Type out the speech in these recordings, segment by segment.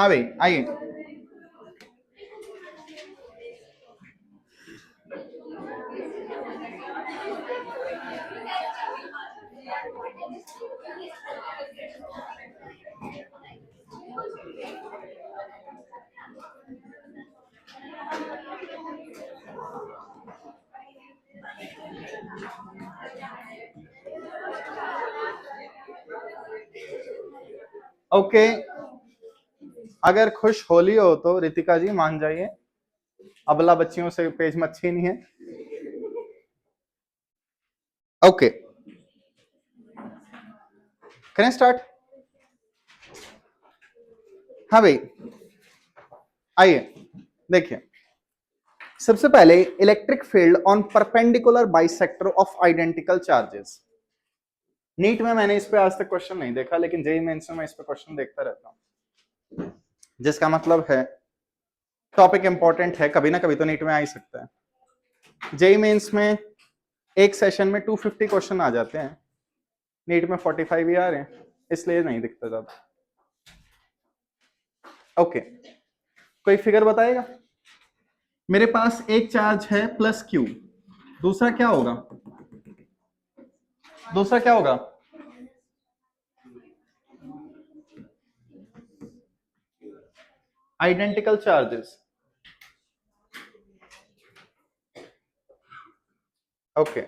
हाँ भाई आइए। ओके, अगर खुश होली हो तो रितिका जी मान जाइए, अबला बच्चियों से पेज मत छीनिए। Okay, can I start? हाँ भाई आइए देखिए, सबसे पहले electric field on perpendicular bisector of identical charges. NEET में मैंने इस पे आज तक क्वेश्चन नहीं देखा, लेकिन जेई मेंस में मैं इस पे क्वेश्चन देखता रहता हूं, जिसका मतलब है टॉपिक इंपॉर्टेंट है, कभी ना कभी तो नीट में आ ही सकता है। जेई मेंस में एक सेशन में 250 क्वेश्चन आ जाते हैं, नीट में 45 ही आ रहे हैं, इसलिए नहीं दिखता ज्यादा। ओके, कोई फिगर बताएगा? मेरे पास एक चार्ज है प्लस क्यू, दूसरा क्या होगा? दूसरा क्या होगा? Identical charges. ओके,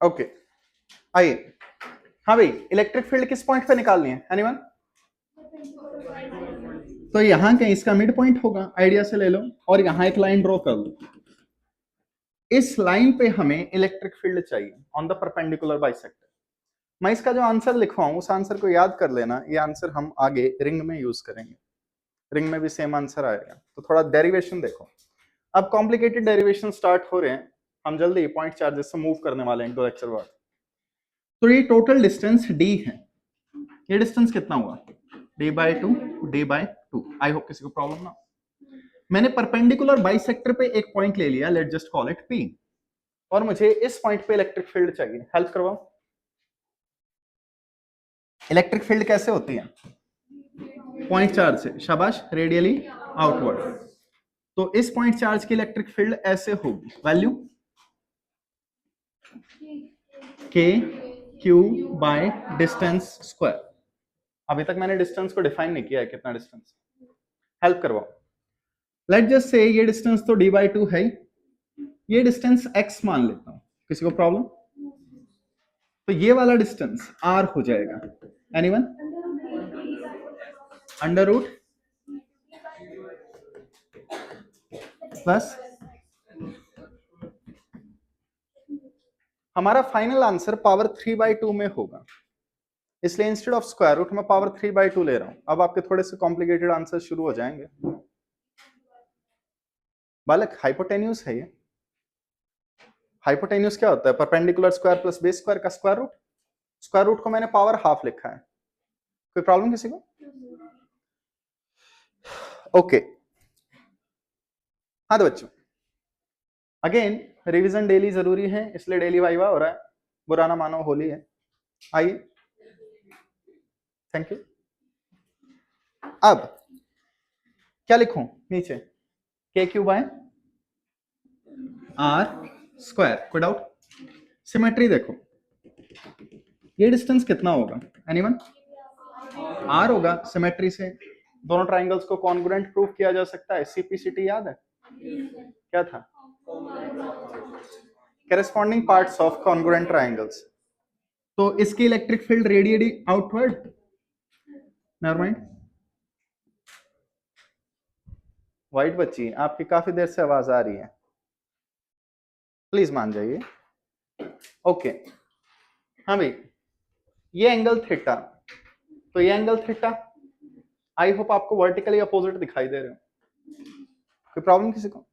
ओके आइए। हाँ भाई, इलेक्ट्रिक फील्ड किस पॉइंट पे निकालनी है एनीवन? तो यहां कहीं इसका मिड पॉइंट होगा, आइडिया से ले लो, और यहां एक लाइन ड्रॉ कर लो। इस लाइन पे हमें इलेक्ट्रिक फील्ड चाहिए ऑन द परपेंडिकुलर बाइसेक्टर। मैं इसका जो आंसर लिखवाऊं उस आंसर को याद कर लेना, ये आंसर हम आगे रिंग में यूज करेंगे, रिंग में भी सेम आंसर आएगा। तो थोड़ा डेरिवेशन देखो, अब कॉम्प्लिकेटेड डेरिवेशन स्टार्ट हो रहे हैं, हम जल्दी पॉइंट चार्जेस से मूव करने वाले हैं 2 लेक्चर बाद। तो ये टोटल डिस्टेंस d है, ये डिस्टेंस कितना हुआ? d by two. I hope किसी को प्रॉब्लम ना। मैंने परपेंडिकुलर बाइसेक्टर पे एक पॉइंट ले लिया, late just call it p, और मुझे इस पॉइंट पे इलेक्ट्रिक फील्ड चाहिए। हेल्प करवाओ। इलेक्ट्रिक फील्ड कैसे होती है? पॉइंट चार्ज से, शाबाश, रेडियली आउटवर्ड। तो इस पॉइंट चार्ज की इलेक्ट्रिक फील्ड ऐसे होगी, value k q bye distance square. अभी तक मैंने डिस्टेंस को डिफाइन नहीं किया है, कितना डिस्टेंस। हेल्प करवाओ। लेट जस्ट से ये डिस्टेंस तो d बाई टू है, ये डिस्टेंस x मान लेता हूं, किसी को प्रॉब्लम? तो ये वाला डिस्टेंस r हो जाएगा, एनीवन? अंडर रूट प्लस, हमारा फाइनल आंसर पावर 3/2 में होगा, इसलिए इंस्टेड ऑफ स्क्वायर रूट में पावर 3/2 ले रहा हूं। अब आपके थोड़े से कॉम्प्लिकेटेड आंसर शुरू हो जाएंगे। बालक, हाइपोटेन्यूज है ये। हाइपोटेन्यूज क्या होता है? Perpendicular square plus base square का स्क्वायर रूट। स्क्वायर रूट को मैंने पावर हाफ लिखा है, कोई प्रॉब्लम किसी को? ओके हाँ तो बच्चों, अगेन रिवीजन डेली जरूरी है, इसलिए डेली वाइवा हो रहा है, बुरा ना मानो, होली है। आइए, थैंक यू। अब क्या लिखूं नीचे? के क्यू बाय आर स्क्वायर, कोई डाउट? सिमेट्री देखो, ये डिस्टेंस कितना होगा एनीवन? आर होगा। सिमेट्री से दोनों ट्राइंगल्स को कॉन्ग्रुएंट प्रूव किया जा सकता है। सीपीसीटी याद है क्या था? Corresponding parts of congruent triangles. तो इसकी electric field radially outward, never mind. White बच्ची, आपकी काफी देर से आवाज आ रही है, प्लीज मान जाइए। ओके हाँ भाई, ये एंगल थीटा, तो ये एंगल थीटा, आई होप आपको वर्टिकली अपोजिट दिखाई दे रहे हो। कोई प्रॉब्लम किसी को?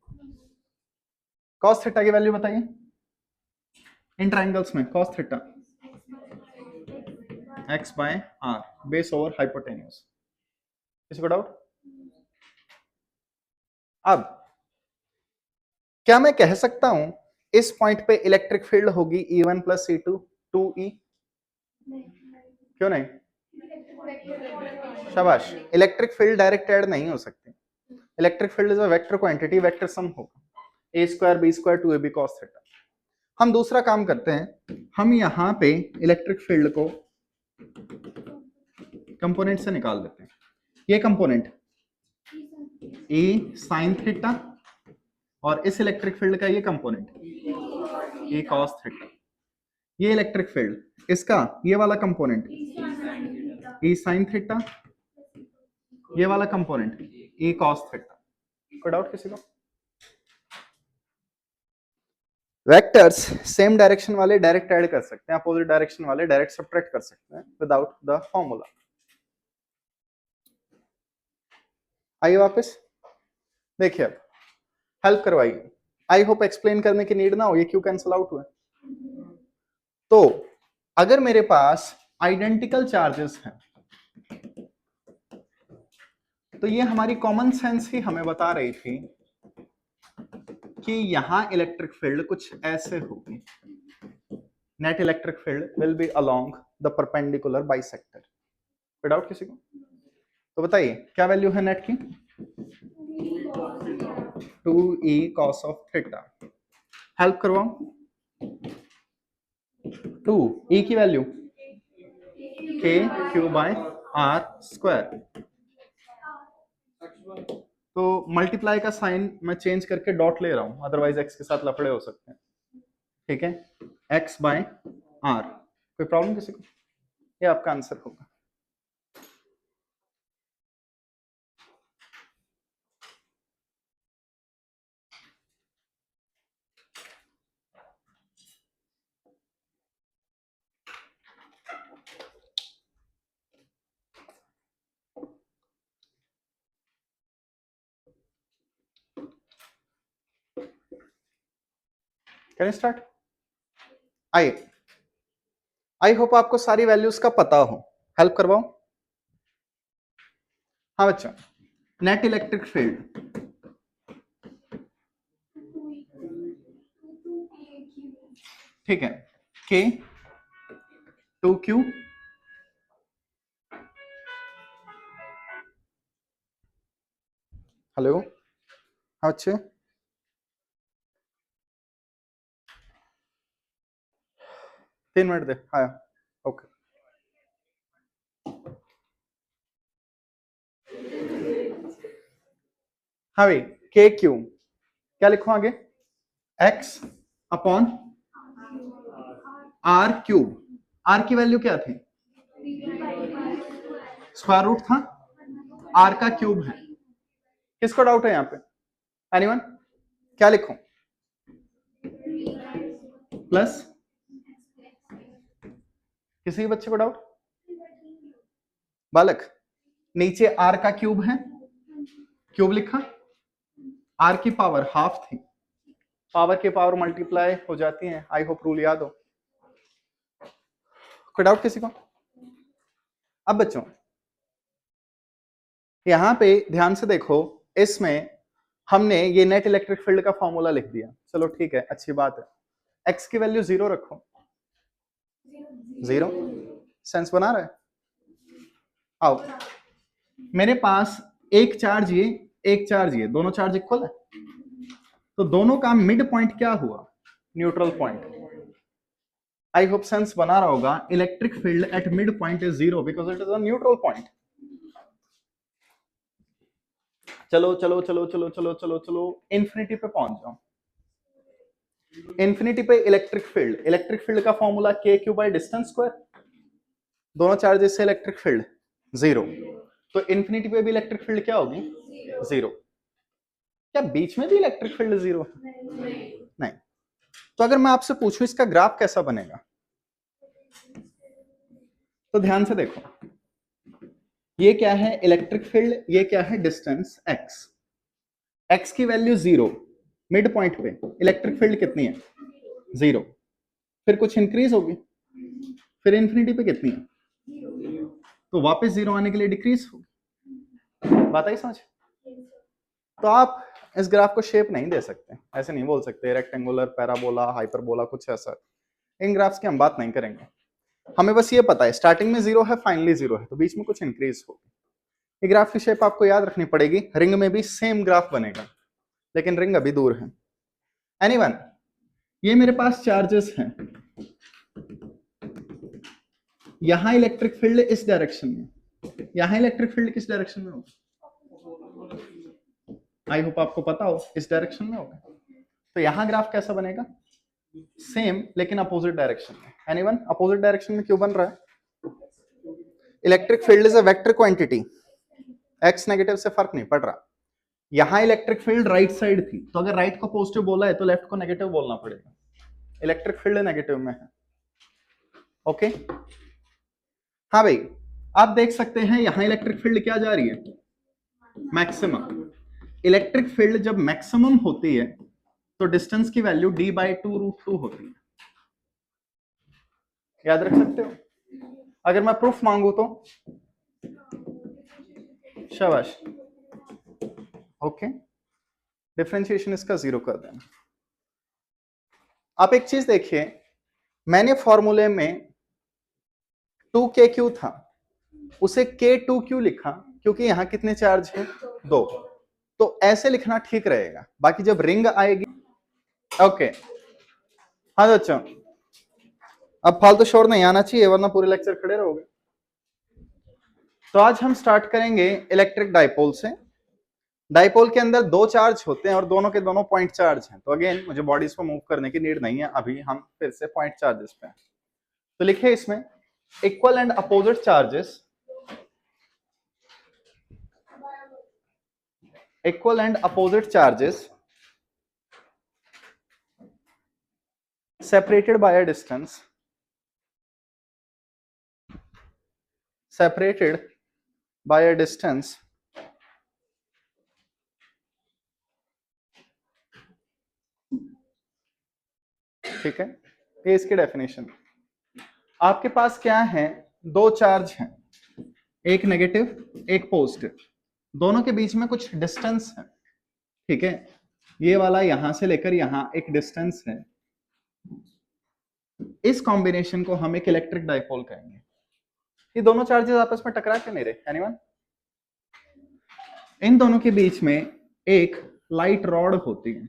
कॉस थीटा की वैल्यू बताइए इन ट्राइंगल्स में। Cos theta x by r, base over hypotenuse. किसी को डाउट? अब क्या मैं कह सकता हूं इस पॉइंट पे इलेक्ट्रिक फील्ड होगी E1 प्लस E2 2E, क्यों नहीं? शाबाश। इलेक्ट्रिक फील्ड डायरेक्ट ऐड नहीं हो सकती, electric field is a vector quantity, vector sum होगा a square b square 2ab cos theta. हम दूसरा काम करते हैं, हम यहां पे इलेक्ट्रिक फील्ड को कंपोनेंट से निकाल देते हैं। ये कंपोनेंट a sin थीटा और इस इलेक्ट्रिक फील्ड का ये कंपोनेंट a cos थीटा। ये इलेक्ट्रिक फील्ड इसका ये वाला कंपोनेंट a sin थीटा, ये वाला कंपोनेंट a cos थीटा। कोई डाउट किसी को? वेक्टर्स सेम डायरेक्शन वाले डायरेक्ट ऐड कर सकते हैं, अपोजिट डायरेक्शन वाले डायरेक्ट सब्ट्रैक्ट कर सकते हैं विदाउट द फॉर्मूला। आइए वापस देखिए, अब हेल्प करवाइए। आई होप एक्सप्लेन करने की नीड ना हो, ये क्यों कैंसिल आउट हुआ। तो अगर मेरे पास आइडेंटिकल चार्जेस हैं तो ये हमारी कॉमन सेंस ही हमें बता रही थी कि यहां इलेक्ट्रिक फील्ड कुछ ऐसे होगी। Net electric field will be along the perpendicular bisector. कोई डाउट किसी को? तो बताइए क्या वैल्यू है नेट की? 2e cos of theta. Help करवाओ। 2e की value k q by r square. तो मल्टीप्लाई का साइन मैं चेंज करके डॉट ले रहा हूं, अदरवाइज x के साथ लफड़े हो सकते हैं। ठीक है, x बाय r। कोई प्रॉब्लम किसी को? ये आपका आंसर होगा। Can start? आई होप आपको सारी वैल्यूज का पता हो। हेल्प करवाओ। हाँ बच्चा, नेट इलेक्ट्रिक फील्ड ठीक है, k 2q हेलो। हाँ बच्चे, तीन मिनट दे। हाँ ओके। हाँ भाई, के क्यू क्या लिखूं आगे? x upon r cube. R की वैल्यू क्या थी? स्क्वायर रूट था, आर का क्यूब है। किसको डाउट है यहाँ पे? एनीवन? क्या लिखूं? प्लस, किसी भी बच्चे को डाउट? बालक, नीचे आर का क्यूब है, क्यूब लिखा, आर की पावर हाफ थी, पावर की पावर मल्टीप्लाई हो जाती है। आई होप रूल याद हो। कोई डाउट किसी को? अब बच्चों यहां पे ध्यान से देखो, इसमें हमने ये नेट इलेक्ट्रिक फील्ड का फॉर्मूला लिख दिया। चलो ठीक है, अच्छी बात है। एक्स की वैल्यू 0 रखो। 0 सेंस बना रहा है? आओ, मेरे पास एक चार्ज ये, एक चार्ज ये, दोनों चार्ज इक्वल है, तो दोनों का मिड पॉइंट क्या हुआ? Neutral point. I hope sense बना रहा होगा। Electric field at mid point is 0 because it is a neutral point. चलो चलो चलो चलो चलो चलो चलो इंफिनिटी पे पहुंच जाओ। इंफिनिटी पे इलेक्ट्रिक फील्ड का फॉर्मूला के क्यू बाय डिस्टेंस स्क्वायर। दोनों चार्जेस से इलेक्ट्रिक फील्ड 0, तो इंफिनिटी पे भी इलेक्ट्रिक फील्ड क्या होगी? 0। क्या बीच में भी इलेक्ट्रिक फील्ड 0? नहीं। तो अगर मैं आपसे पूछूं इसका ग्राफ कैसा बनेगा, तो ध्यान से देखो, ये क्या है? Electric field. ये क्या है? Distance x। x की वैल्यू 0, मिड पॉइंट पे इलेक्ट्रिक फील्ड कितनी है? 0। फिर कुछ इंक्रीज होगी, फिर इंफिनिटी पे कितनी है? तो वापस 0 आने के लिए डिक्रीज होगी। बात आई समझ? तो आप इस ग्राफ को शेप नहीं दे सकते, ऐसे नहीं बोल सकते रेक्टेंगुलर, पैराबोला, हाइपरबोला, कुछ ऐसा। इन ग्राफ्स की हम बात नहीं करेंगे। हमें बस ये पता है स्टार्टिंग में 0 है, फाइनली 0 है, तो बीच में कुछ इंक्रीज होगी। ये ग्राफ की शेप आपको याद रखनी पड़ेगी। रिंग में भी सेम ग्राफ बनेगा, लेकिन रिंग अभी दूर है। एनीवन, ये मेरे पास चार्जेस हैं, यहां इलेक्ट्रिक फील्ड इस डायरेक्शन में, यहां इलेक्ट्रिक फील्ड किस डायरेक्शन में होगा? आई होप आपको पता हो, इस डायरेक्शन में होगा। तो यहां ग्राफ कैसा बनेगा? सेम, लेकिन अपोजिट डायरेक्शन में। एनीवन, अपोजिट डायरेक्शन में क्यों बन रहा है? Electric field is a vector quantity, x negative से फर्क नहीं पड़ रहा। यहां इलेक्ट्रिक फील्ड राइट साइड थी, तो अगर राइट को पॉजिटिव बोला है तो लेफ्ट को नेगेटिव बोलना पड़ेगा। इलेक्ट्रिक फील्ड नेगेटिव में है। ओके, हाँ भाई, आप देख सकते हैं यहां इलेक्ट्रिक फील्ड क्या जा रही है? मैक्सिमम। इलेक्ट्रिक फील्ड जब मैक्सिमम होती है तो डिस्टेंस की वैल्यू d/2√2 होती है। याद रख सकते हो? अगर मैं प्रूफ मांगू तो शाबाश। ओके, डिफरेंशिएशन इसका 0 कर देना। आप एक चीज देखिए, मैंने फॉर्मूले में 2kq था, उसे k2q लिखा, क्योंकि यहां कितने चार्ज है? 2। तो ऐसे लिखना ठीक रहेगा। बाकी जब रिंग आएगी, ओके, हाँ बच्चों, अब फालतू शोर नहीं आना चाहिए, वरना पूरे लेक्चर खड़े रहोगे। तो आज हम स्टार्ट करेंगे इलेक्ट्रिक डाइपोल से। डाइपोल के अंदर दो चार्ज होते हैं और दोनों के दोनों पॉइंट चार्ज हैं। तो अगेन मुझे बॉडीज को मूव करने की नीड नहीं है, अभी हम फिर से पॉइंट चार्जेस पे हैं। तो लिखे इसमें equal and opposite charges, equal and opposite charges separated by a distance, separated by a distance ठीक है, ये इसकी डेफिनेशन। आपके पास क्या है? दो चार्ज हैं, एक नेगेटिव एक पॉजिटिव, दोनों के बीच में कुछ डिस्टेंस है। ठीक है, ये वाला यहां से लेकर यहां एक डिस्टेंस है। इस कॉम्बिनेशन को हम एक इलेक्ट्रिक डाइपोल कहेंगे। ये दोनों चार्जेस आपस में टकरा क्यों नहीं रहे? एनीवन? इन दोनों के बीच में एक लाइट रॉड होती है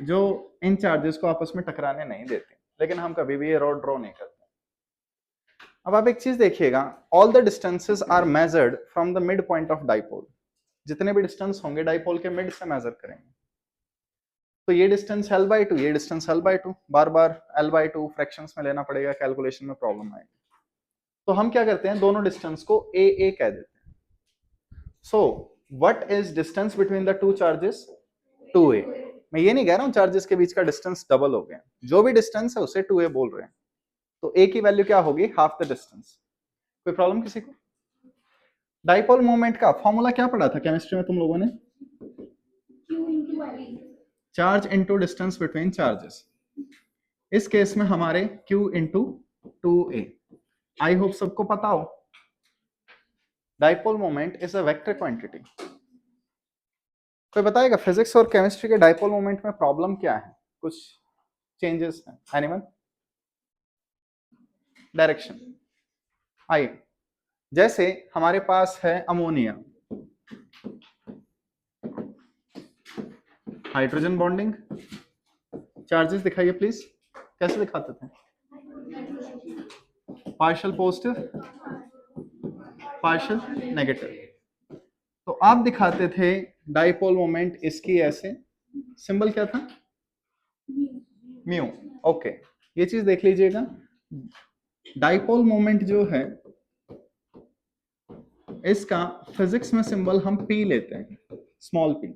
जो इन चार्जेस को आपस में टकराने नहीं देती, लेकिन हम कभी भी ये रॉड ड्रॉ नहीं करते। अब आप एक चीज देखिएगा, all the distances are measured from the mid point of dipole. जितने भी डिस्टेंस होंगे डाइपोल के मिड से मेजर करेंगे। तो ये डिस्टेंस L/2, ये डिस्टेंस L/2, बार बार L/2 फ्रैक्शंस में लेना पड़ेगा, कैलकुलेशन में प्रॉब्लम आएगी। तो हम क्या करते हैं, दोनों डिस्टेंस को a कह देते हैं। So what is distance between the two charges? 2a। मैं ये नहीं कह रहा हूं चार्जेस के बीच का डिस्टेंस डबल हो गया, जो भी डिस्टेंस है उसे 2a बोल रहे हैं। तो a की वैल्यू क्या होगी? Half the distance. कोई प्रॉब्लम किसी को? डाइपोल मोमेंट का फॉर्मूला क्या पढ़ा था केमिस्ट्री में तुम लोगों ने? Charge into distance between charges. इस केस में हमारे q into 2a। I hope सबको पता हो। Dipole moment is a vector quantity. कोई बताएगा फिजिक्स और केमिस्ट्री के डाइपोल मोमेंट में प्रॉब्लम क्या है? कुछ चेंजेस हैं? एनीवन? डायरेक्शन। आइए, जैसे हमारे पास है अमोनिया, हाइड्रोजन बॉन्डिंग, चार्जेस दिखाइए प्लीज। कैसे दिखाते थे? Partial positive, partial negative. तो आप दिखाते थे डाइपोल मोमेंट इसकी ऐसे, सिंबल क्या था? म्यू। ओके, ये चीज देख लीजिएगा। डाइपोल मोमेंट जो है इसका फिजिक्स में सिंबल हम p लेते हैं, स्मॉल p।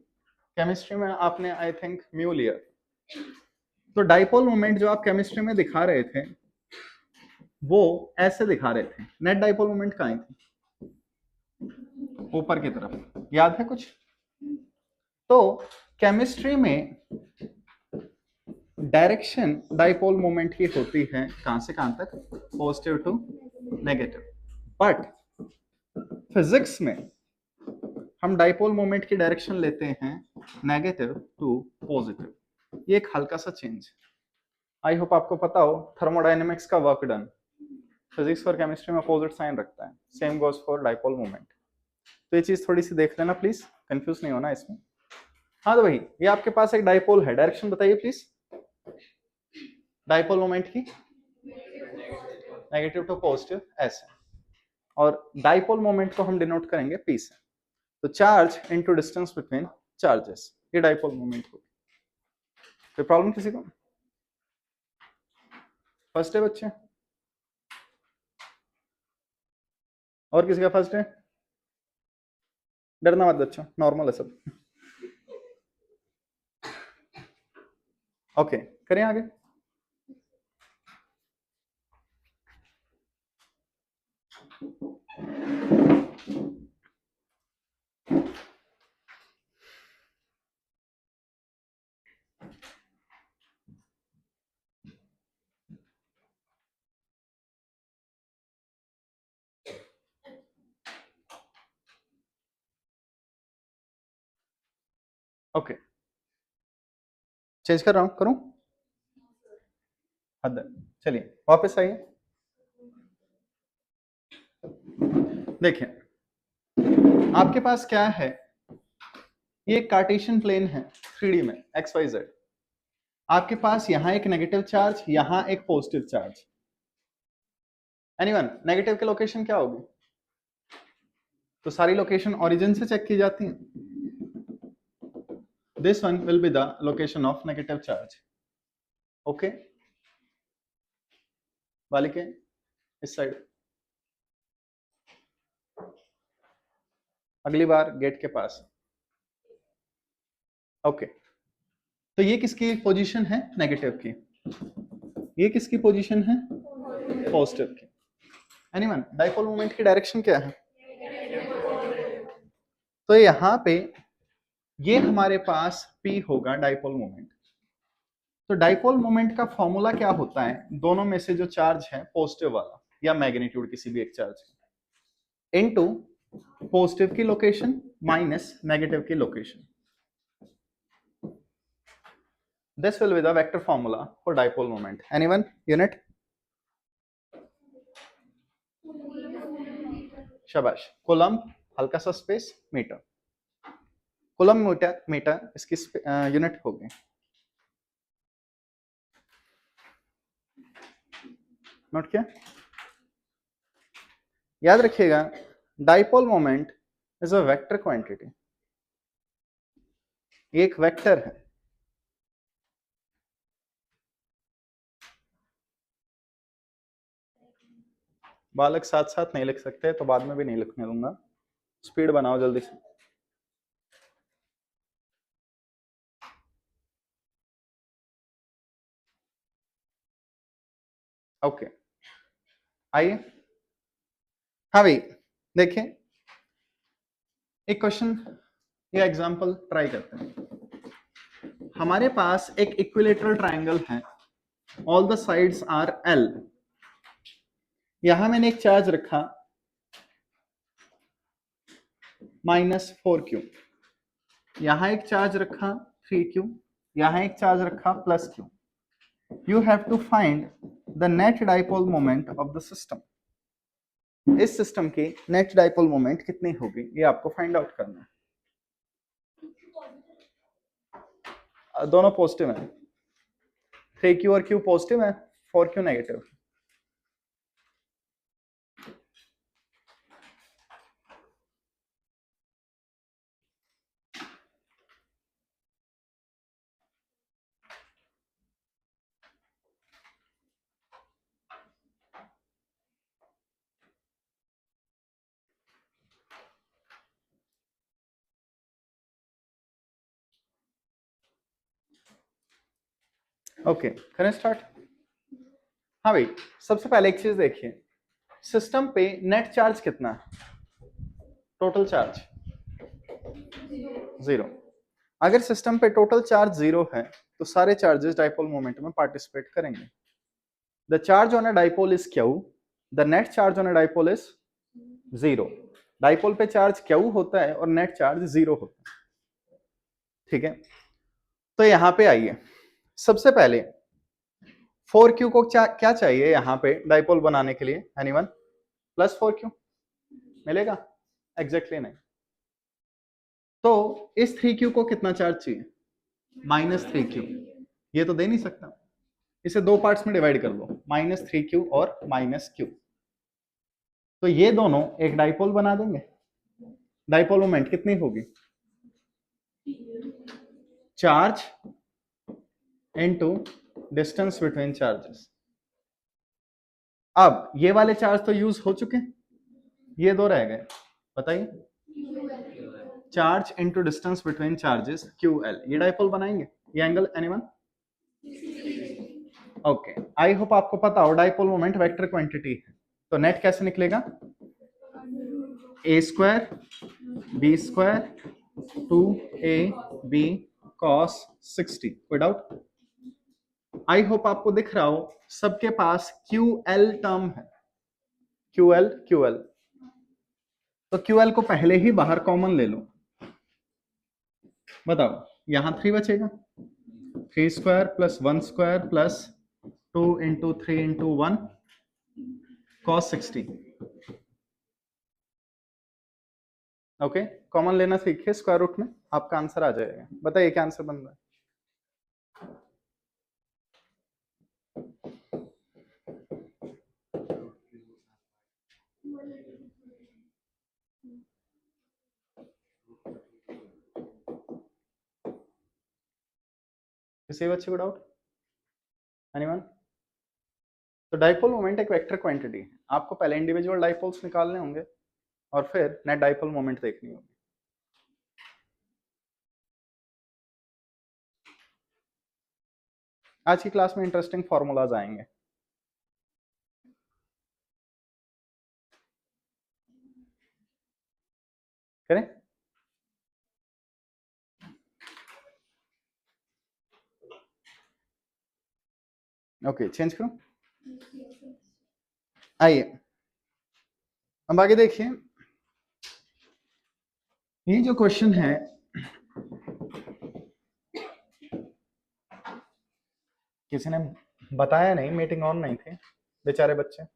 केमिस्ट्री में आपने आई थिंक म्यू लिया। तो डाइपोल मोमेंट जो आप केमिस्ट्री में दिखा रहे थे वो ऐसे दिखा रहे थे। नेट डाइपोल मोमेंट कहाँ थी? ऊपर की तरफ। याद है कुछ? तो केमिस्ट्री में डायरेक्शन डाइपोल मोमेंट की होती है कहां से कहां तक? Positive to negative. But physics में हम डाइपोल मोमेंट की डायरेक्शन लेते हैं नेगेटिव टू पॉजिटिव, ये एक हल्का सा चेंज। आई होप आपको पता हो थर्मोडायनेमिक्स का वर्क डन, फिजिक्स और केमिस्ट्री में अपोजिट साइन रखता है, same goes for dipole moment. तो ये चीज थोड़ी सी देख लेना प्लीज, कंफ्यूज नहीं होना इसमें। हाँ तो भाई ये आपके पास एक डाइपोल है, डायरेक्शन बताइए प्लीज डाइपोल मोमेंट की, नेगेटिव टू पॉजिटिव ऐसे, और डाइपोल मोमेंट को हम डिनोट करेंगे पी से। तो charge into distance between charges, ये डाइपोल मोमेंट होगी। कोई प्रॉब्लम किसी को? फर्स्ट है बच्चे? और किसी का फर्स्ट है? डरना मत बच्चों, नॉर्मल है सब। ओके करें आगे। ओके चेंज कर रहा हूं, करूं? हद है। चलिए वापस आइए। देखिए आपके पास क्या है, ये कार्टेशियन प्लेन है 3D में एक्स वाई जेड। आपके पास यहां एक नेगेटिव चार्ज, यहां एक पॉजिटिव चार्ज। एनीवन नेगेटिव की लोकेशन क्या होगी? तो सारी लोकेशन ओरिजिन से चेक की जाती हैं। This one will be the location of negative charge. Okay बालिके इस साइड, अगली बार गेट के पास। ओके तो ये किसकी पोजीशन है? नेगेटिव की। ये किसकी पोजीशन है? पॉजिटिव की। एनीवन डाइपोल मोमेंट की डायरेक्शन क्या है? तो यहां पे ये हमारे पास P होगा डाइपोल मोमेंट। तो डाइपोल मोमेंट का फॉर्मूला क्या होता है? दोनों में से जो चार्ज है पॉजिटिव वाला या मैग्नीट्यूड किसी भी एक चार्ज इनटू पॉजिटिव की लोकेशन माइनस नेगेटिव की location. This will be the vector formula for dipole moment. Anyone? Unit? शाबाश। कोलम हल्का सा space, metre. Coulomb metre, metre इसकी यूनिट होगी। नोट किया? याद रखिएगा dipole moment is a vector quantity, एक वेक्टर है। बालक साथ साथ नहीं लिख सकते तो बाद में भी नहीं लिखने दूंगा, स्पीड बनाओ जल्दी से। ओके आइए। हाँ भाई देखिए एक क्वेश्चन या एग्जांपल ट्राई करते हैं। हमारे पास एक इक्विलेटरल ट्रायंगल है, all the sides are L। यहां मैंने एक चार्ज रखा -4Q, यहां एक चार्ज रखा 3Q, यहां एक चार्ज रखा +Q। You have to find the net dipole moment of the system. इस सिस्टम की नेट डाइपोल मोमेंट कितनी होगी ये आपको फाइंड आउट करना है। दोनों पॉजिटिव है, 3Q और Q पॉजिटिव है, 4Q नेगेटिव। ओके करें स्टार्ट। हाँ भाई सबसे पहले एक चीज देखिए, सिस्टम पे नेट चार्ज कितना है? Total charge 0। अगर सिस्टम पे टोटल चार्ज 0 है तो सारे चार्जेस डाइपोल मोमेंट में पार्टिसिपेट करेंगे। The charge on a dipole is Q, the net charge on a dipole is 0। Dipole पे चार्ज क्यू होता है और नेट चार्ज 0 होता है, ठीक है। तो यहां पे आइए, सबसे पहले 4q को क्या चाहिए यहां पे डाइपोल बनाने के लिए, एनीवन? प्लस 4q मिलेगा? एग्जैक्टली नहीं। तो इस 3q को कितना चार्ज चाहिए? Minus 3q। ये तो दे नहीं सकता, इसे दो पार्ट्स में डिवाइड कर लो, माइनस 3q और माइनस q। तो ये दोनों एक डाइपोल बना देंगे। डाइपोल मोमेंट कितनी होगी? Charge into distance between charges. अब ये वाले चार्ज तो यूज हो चुके, ये दो रह गए, बताइए। Charge into distance between charges QL, ये डाइपोल बनाएंगे। ये angle anyone? Okay, I hope आपको पता हो डाइपोल मोमेंट वेक्टर क्वांटिटी है। तो नेट कैसे निकलेगा? a square b square 2ab cos 60। कोई डाउट? आई होप आपको दिख रहा हो सबके पास QL टर्म है, QL। तो QL को पहले ही बाहर कॉमन ले लो, बताओ यहां 3 बचेगा, 3 square plus 1 square plus 2 into 3 into 1 cos 60। Okay, common लेना सीखिए, स्क्वायर रूट में आपका आंसर आ जाएगा। बताइए क्या आंसर बन रहा है? किसी बच्चे को डाउट? एनीवन? तो डाइपोल मोमेंट एक वेक्टर क्वांटिटी है, आपको पहले इंडिविजुअल डाइपोल्स निकालने होंगे और फिर नेट डाइपोल मोमेंट देखनी होगी। आज की क्लास में इंटरेस्टिंग फॉर्मूलाज आएंगे। करें? ओके, चेंज करूं? आइए अब आगे देखिए, ये जो क्वेश्चन है किसी ने बताया नहीं, मीटिंग ऑन नहीं थी बेचारे बच्चे।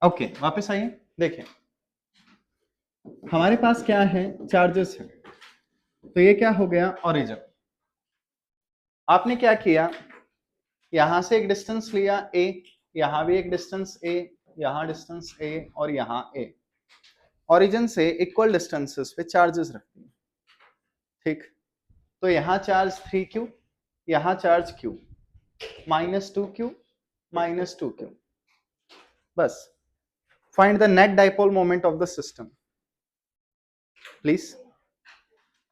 ओके, वापस आइए, देखिए हमारे पास क्या है, चार्जेस है। तो ये क्या हो गया, ओरिजिन। आपने क्या किया, यहां से एक डिस्टेंस लिया a, यहां भी एक डिस्टेंस a, यहां डिस्टेंस a और यहां a। ओरिजिन से इक्वल डिस्टेंसेस पे चार्जेस रखती है, ठीक। तो यहां चार्ज 3q, यहां charge q, minus 2q minus 2q। बस find the net dipole moment of the system. Please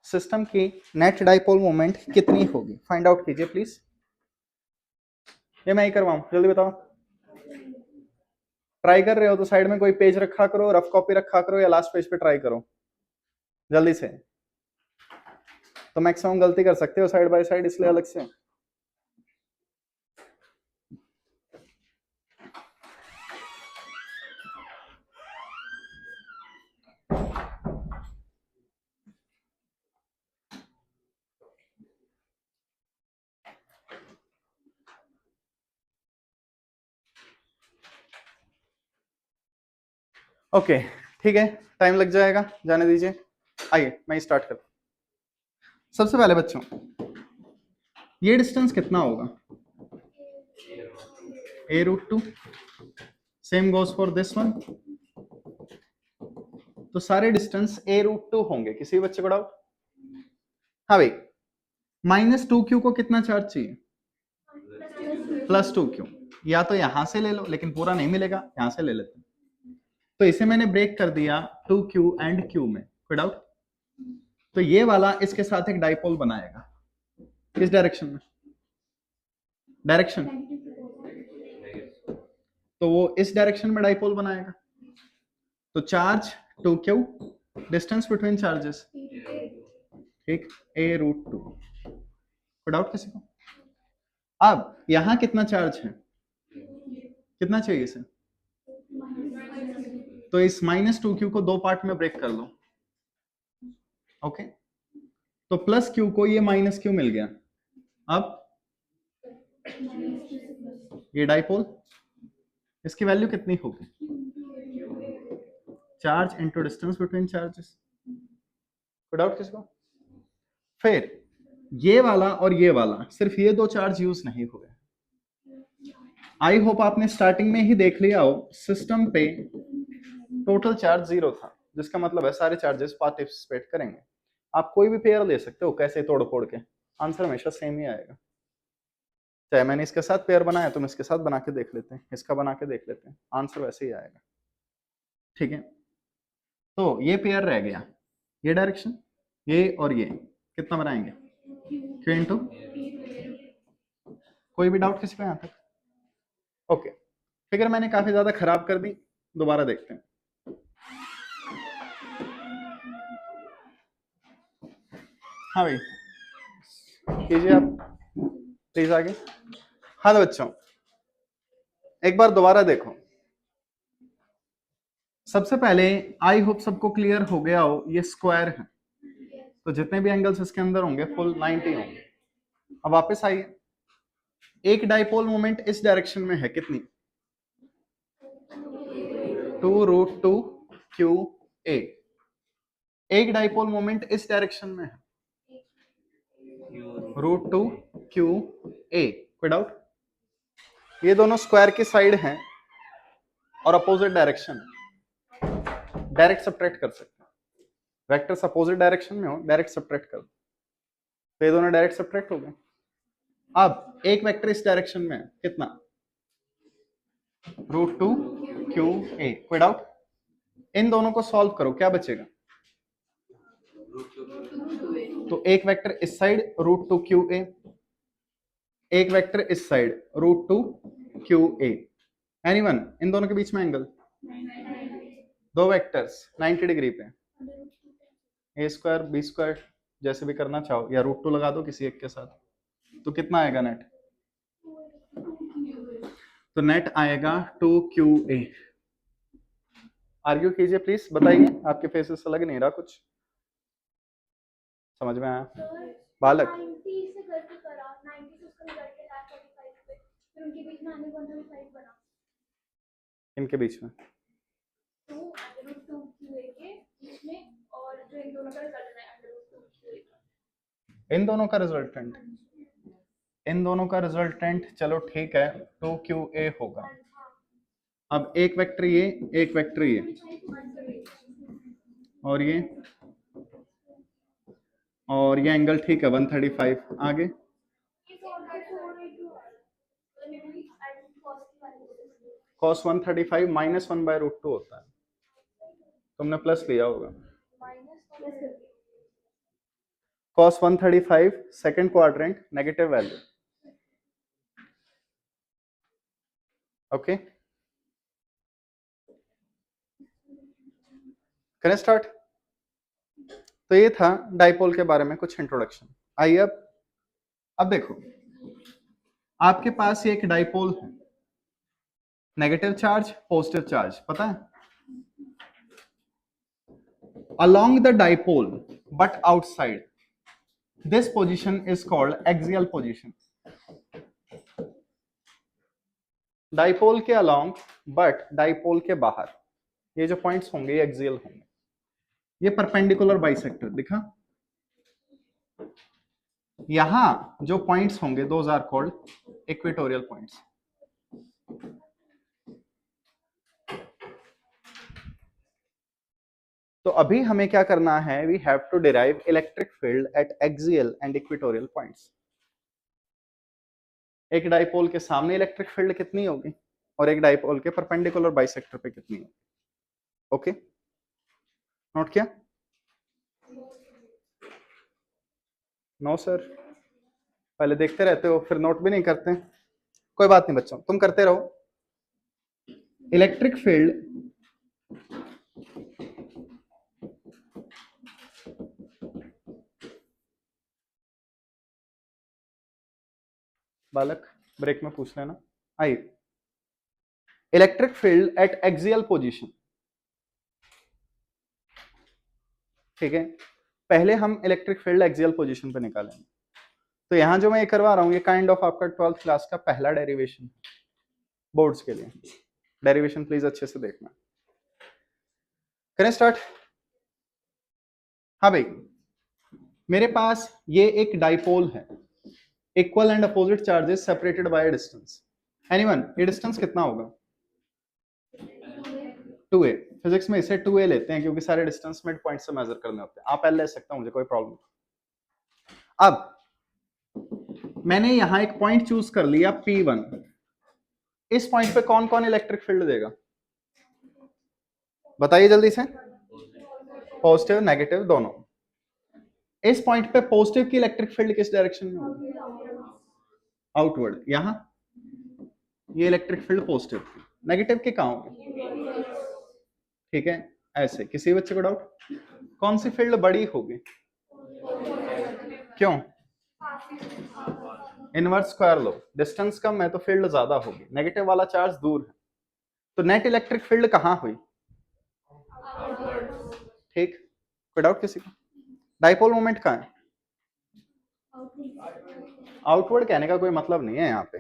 system की नेट डाइपोल मोमेंट कितनी होगी, फाइंड आउट कीजिए प्लीज। ये मैं ही करवाऊं, जल्दी बताओ। ट्राई कर रहे हो तो साइड में कोई पेज रखा करो, रफ कॉपी रखा करो, या लास्ट पेज पे ट्राई करो जल्दी से। तो मैक्सिमम गलती कर सकते हो साइड बाय साइड, इसलिए अलग से। ओके ठीक है, टाइम लग जाएगा, जाने दीजिए। आइए मैं स्टार्ट करता हूं। सबसे पहले बच्चों, ये डिस्टेंस कितना होगा? a√2। Same goes for this one. तो सारे डिस्टेंस a√2 होंगे। किसी बच्चे को डाउट? हाँ भाई, माइनस 2q को कितना चार्ज चाहिए? Plus 2q। या तो यहां से ले लो, लेकिन पूरा नहीं मिलेगा, यहां से ले लेते हैं। तो इसे मैंने ब्रेक कर दिया 2q एंड q में। कोई डाउट? तो ये वाला इसके साथ एक डाइपोल बनाएगा, किस डायरेक्शन में? डायरेक्शन, तो वो इस डायरेक्शन में डाइपोल बनाएगा। तो charge 2q distance between charges, ठीक, a√2। कोई डाउट किसी को? अब यहां कितना चार्ज है, कितना चाहिए इसे? तो इस -2q को दो पार्ट में ब्रेक कर लो, ओके। तो +q को ये -q मिल गया। अब ये डाइपोल, इसकी वैल्यू कितनी होगी? Charge into distance between charges. कोई डाउट किसको? फिर ये वाला और ये वाला, सिर्फ ये दो चार्ज यूज नहीं हुए। आई होप आपने स्टार्टिंग में ही देख लिया हो, सिस्टम पे टोटल चार्ज 0 था, जिसका मतलब है सारे चार्जेस पार्टिसिपेट करेंगे। आप कोई भी पेयर ले सकते हो कैसे तोड़ फोड़ के, आंसर हमेशा सेम ही आएगा। चाहे मैंने इसके साथ पेयर बनाया, तुम इसके साथ बना के देख लेते हैं, इसका बना के देख लेते हैं, आंसर वैसे ही आएगा, ठीक है। तो ये पेयर रह गया, ये डायरेक्शन, ये और ये कितना बनाएंगे? Q इंटू, कोई भी डाउट किसी को यहां तक? ओके, फिगर मैंने काफी ज्यादा खराब कर दी, दोबारा देखते हैं। हाँ भाई कीजिए आप प्लीज आगे। हाँ तो बच्चों एक बार दोबारा देखो। सबसे पहले आई होप सबको क्लियर हो गया हो, ये स्क्वायर है, तो जितने भी एंगल्स इसके अंदर होंगे फुल 90 होंगे। अब वापस आइए, एक डाइपोल मोमेंट इस डायरेक्शन में है, कितनी? 2√2qa। एक डाइपोल मोमेंट इस डायरेक्शन में है, √2qa। कोई डाउट? ये दोनों स्क्वायर की साइड हैं और अपोजिट डायरेक्शन, डायरेक्ट सब्ट्रैक्ट कर सकते हैं। वेक्टर्स अपोजिट डायरेक्शन में हो, डायरेक्ट सब्ट्रैक्ट कर दो, तो ये दोनों डायरेक्ट सब्ट्रैक्ट हो गए। अब एक वेक्टर इस डायरेक्शन में है, कितना? √2qa। कोई डाउट? इन दोनों को सॉल्व करो, क्या बचेगा? तो एक वेक्टर इस साइड √2qa, एक वेक्टर इस साइड √2qa। एनीवन? इन दोनों के बीच में एंगल, दो वेक्टर्स 90 डिग्री पे, a स्क्वायर b स्क्वायर जैसे भी करना चाहो, या √2 लगा दो किसी एक के साथ, तो कितना आएगा नेट? तो नेट आएगा 2qa। आर्ग्यू कीजिए प्लीज, बताइए, आपके फेसेस से लग नहीं रहा कुछ, समझ में आया? बालक इनके बीच में इन दोनों का रिजल्टेंट, इन दोनों का रिजल्टेंट, चलो ठीक है 2qa होगा। अब एक वेक्टर ये, एक वेक्टर ये, और ये एंगल ठीक है 135। आगे cos 135 -1/√2 होता है, तुमने प्लस लिया होगा। cos 135 second quadrant negative value, okay. करें स्टार्ट। तो ये था डाइपोल के बारे में कुछ इंट्रोडक्शन। आइए अब देखो, आपके पास एक डाइपोल है, नेगेटिव चार्ज पॉजिटिव चार्ज, पता है? along the dipole but outside, this position is called axial position। Dipole के along but डाइपोल के बाहर, ये जो पॉइंट्स होंगे ये एक्सियल होंगे। ये परपेंडिकुलर बाइसेक्टर दिखा, यहां जो पॉइंट्स होंगे those are called equatorial points. तो अभी हमें क्या करना है, we have to derive electric field at axial and equatorial points. एक डाइपोल के सामने इलेक्ट्रिक फील्ड कितनी होगी और एक डाइपोल के परपेंडिकुलर बाइसेक्टर पे कितनी होगी? ओके, नोट किया? नो सर, पहले देखते रहते हो फिर नोट भी नहीं करते। कोई बात नहीं बच्चों, तुम करते रहो। इलेक्ट्रिक फील्ड बालक ब्रेक में पूछ लेना। आइए, electric field at axial position, ठीक है, पहले हम इलेक्ट्रिक फील्ड एक्सियल पोजीशन पे निकालेंगे। तो यहां जो मैं ये करवा रहा हूं ये काइंड ऑफ आपका 12th क्लास का पहला डेरिवेशन बोर्ड्स के लिए। डेरिवेशन प्लीज अच्छे से देखना। करें स्टार्ट। हाँ भाई, मेरे पास ये एक डाइपोल है, equal and opposite charges separated by distance. Anyone, ये डिस्टेंस कितना होगा? 2a। फिजिक्स में इसे 2a लेते हैं क्योंकि सारे डिस्टेंस मिड पॉइंट से मेजर करने होते हैं। आप एल ले सकता हूं, मुझे कोई प्रॉब्लम नहीं। अब मैंने यहां एक पॉइंट चूज कर लिया P1। इस पॉइंट पे कौन कौन इलेक्ट्रिक फील्ड देगा बताइए जल्दी से? पॉजिटिव नेगेटिव दोनों। इस पॉइंट पे पॉजिटिव की इलेक्ट्रिक फील्ड किस डायरेक्शन में होगी? आउटवर्ड। यहां ये इलेक्ट्रिक फील्ड पॉजिटिव, नेगेटिव के कहां होगी? ठीक है, ऐसे। किसी बच्चे को डाउट? कौन सी फील्ड बड़ी होगी? क्यों? इनवर्स स्क्वायर लो, डिस्टेंस कम है तो फील्ड ज्यादा होगी, नेगेटिव वाला चार्ज दूर है, तो नेट इलेक्ट्रिक फील्ड कहां हुई? ठीक, कोई डाउट किसी को? डाइपोल मोमेंट कहां है? आउटवर्ड कहने का कोई मतलब नहीं है यहाँ पे।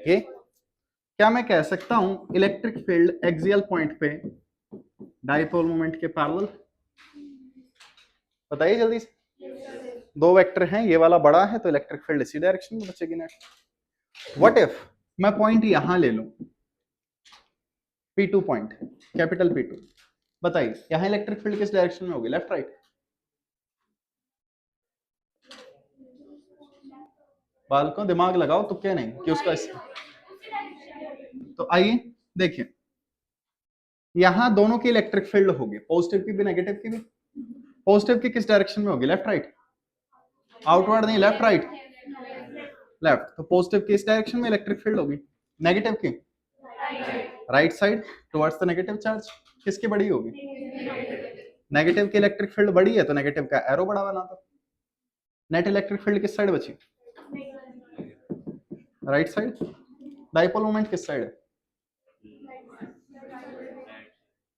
ये क्या मैं कह सकता हूं इलेक्ट्रिक फील्ड एक्सियल पॉइंट पे डाइपोल मोमेंट के पैरेलल? बताइए जल्दी से। दो वेक्टर हैं, ये वाला बड़ा है तो इलेक्ट्रिक फील्ड इसी डायरेक्शन में बचेगी नेट। व्हाट इफ मैं पॉइंट यहां ले लूं, P2 पॉइंट, कैपिटल P2, बताइए यहां इलेक्ट्रिक फील्ड किस डायरेक्शन में होगी? Left right? बालकों दिमाग लगाओ, तो क्या नहीं कि उसका तो आइए देखिए, यहां दोनों की इलेक्ट्रिक फील्ड होगी, पॉजिटिव की भी नेगेटिव की भी। पॉजिटिव की किस डायरेक्शन में होगी? Left right? आउटवर्ड नहीं, लेफ्ट राइट? लेफ्ट। तो पॉजिटिव की इस डायरेक्शन में इलेक्ट्रिक फील्ड होगी, नेगेटिव की right side towards the negative charge. किसकी बड़ी होगी? नेगेटिव की इलेक्ट्रिक फील्ड बड़ी है तो नेगेटिव का एरो बड़ा बना दो। नेट इलेक्ट्रिक फील्ड किस साइड बची? Right side. डाइपोल मोमेंट किस साइड है?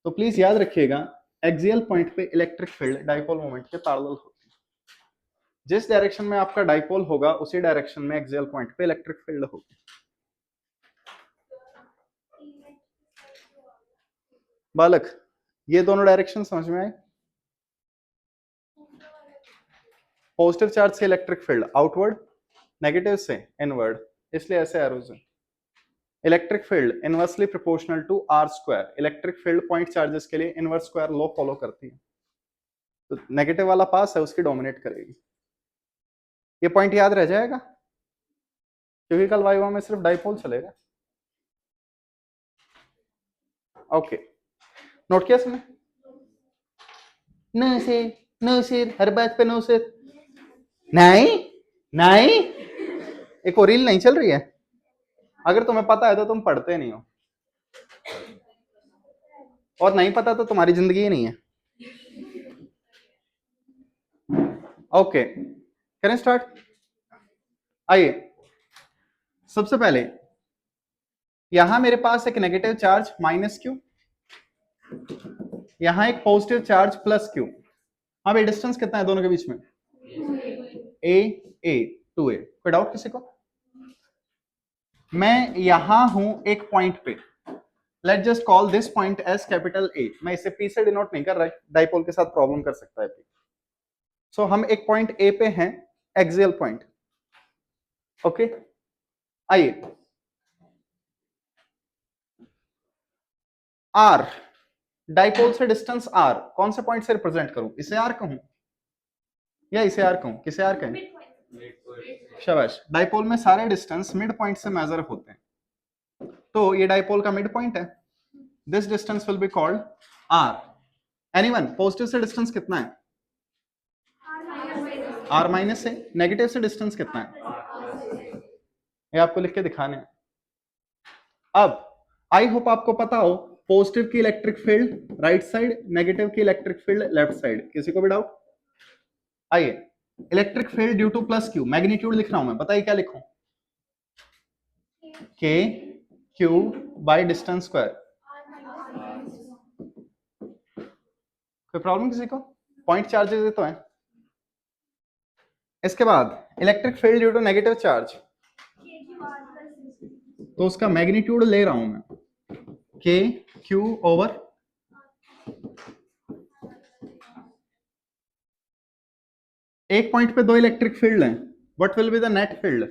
तो प्लीज याद रखिएगा, एक्सियल पॉइंट पे इलेक्ट्रिक फील्ड डाइपोल मोमेंट के पैरेलल होती है। जिस डायरेक्शन में आपका डाइपोल होगा उसी डायरेक्शन में एक्सियल पॉइंट पे इलेक्ट्रिक फील्ड होगी। बालक ये दोनों डायरेक्शन समझ में आए? पॉजिटिव चार्ज से इलेक्ट्रिक फील्ड आउटवर्ड, नेगेटिव से इनवर्ड, इसलिए ऐसे एरोज हैं। Electric field inversely proportional to r square. Electric field point charges के लिए इनवर्स स्क्वायर लॉ फॉलो करती है, तो नेगेटिव वाला पास है उसकी डोमिनेट करेगी। ये पॉइंट याद रह जाएगा क्योंकि कल वाइवा में सिर्फ डाइपोल चलेगा। ओके, नोट किया इसमें? नो सर, नो सर, हर बात पे नो सर। नहीं नहीं, एक और रील नहीं चल रही है? अगर तुम्हें पता है तो तुम पढ़ते नहीं हो, और नहीं पता तो तुम्हारी जिंदगी ही नहीं है। ओके, करें स्टार्ट। आइए, सबसे पहले यहां मेरे पास एक नेगेटिव चार्ज माइनस क्यू, यहां एक पॉजिटिव चार्ज प्लस क्यू। अब ये डिस्टेंस कितना है दोनों के बीच में? ए 2a। कोई डाउट किसी को? मैं यहां हूं एक पॉइंट पे, let just call this point as capital A। मैं इसे P से डिनोट नहीं कर रहा, डाइपोल के साथ प्रॉब्लम कर सकता है P। सो हम एक पॉइंट A पे हैं, एक्सियल पॉइंट। ओके, आइए, R डाइपोल से डिस्टेंस R कौन से पॉइंट से रिप्रेजेंट करूं? इसे R कहूं या इसे R कहूं? किसे R कहें? शाबाश। डाइपोल में सारे डिस्टेंस मिड पॉइंट से मेजर होते हैं, तो ये डाइपोल का मिड पॉइंट है। This distance will be called R। Anyone, positive से डिस्टेंस कितना है? R माइनस है। नेगेटिव से डिस्टेंस कितना है? ये आपको लिख के दिखाने हैं। अब आई होप आपको पता हो पॉजिटिव की electric field right side, negative की इलेक्ट्रिक फील्ड लेफ्ट साइड। किसी को भी डाउट? आइए, electric field due to plus q, magnitude लिख रहा हूं मैं, बताइए क्या लिखूं? K q by distance square. कोई प्रॉब्लम किसी को? पॉइंट चार्जेस तो है। इसके बाद electric field due to negative charge, तो उसका मैग्नीट्यूड ले रहा हूं मैं के क्यू ओवर एक पॉइंट पे दो इलेक्ट्रिक फील्ड हैं, what will be the net field?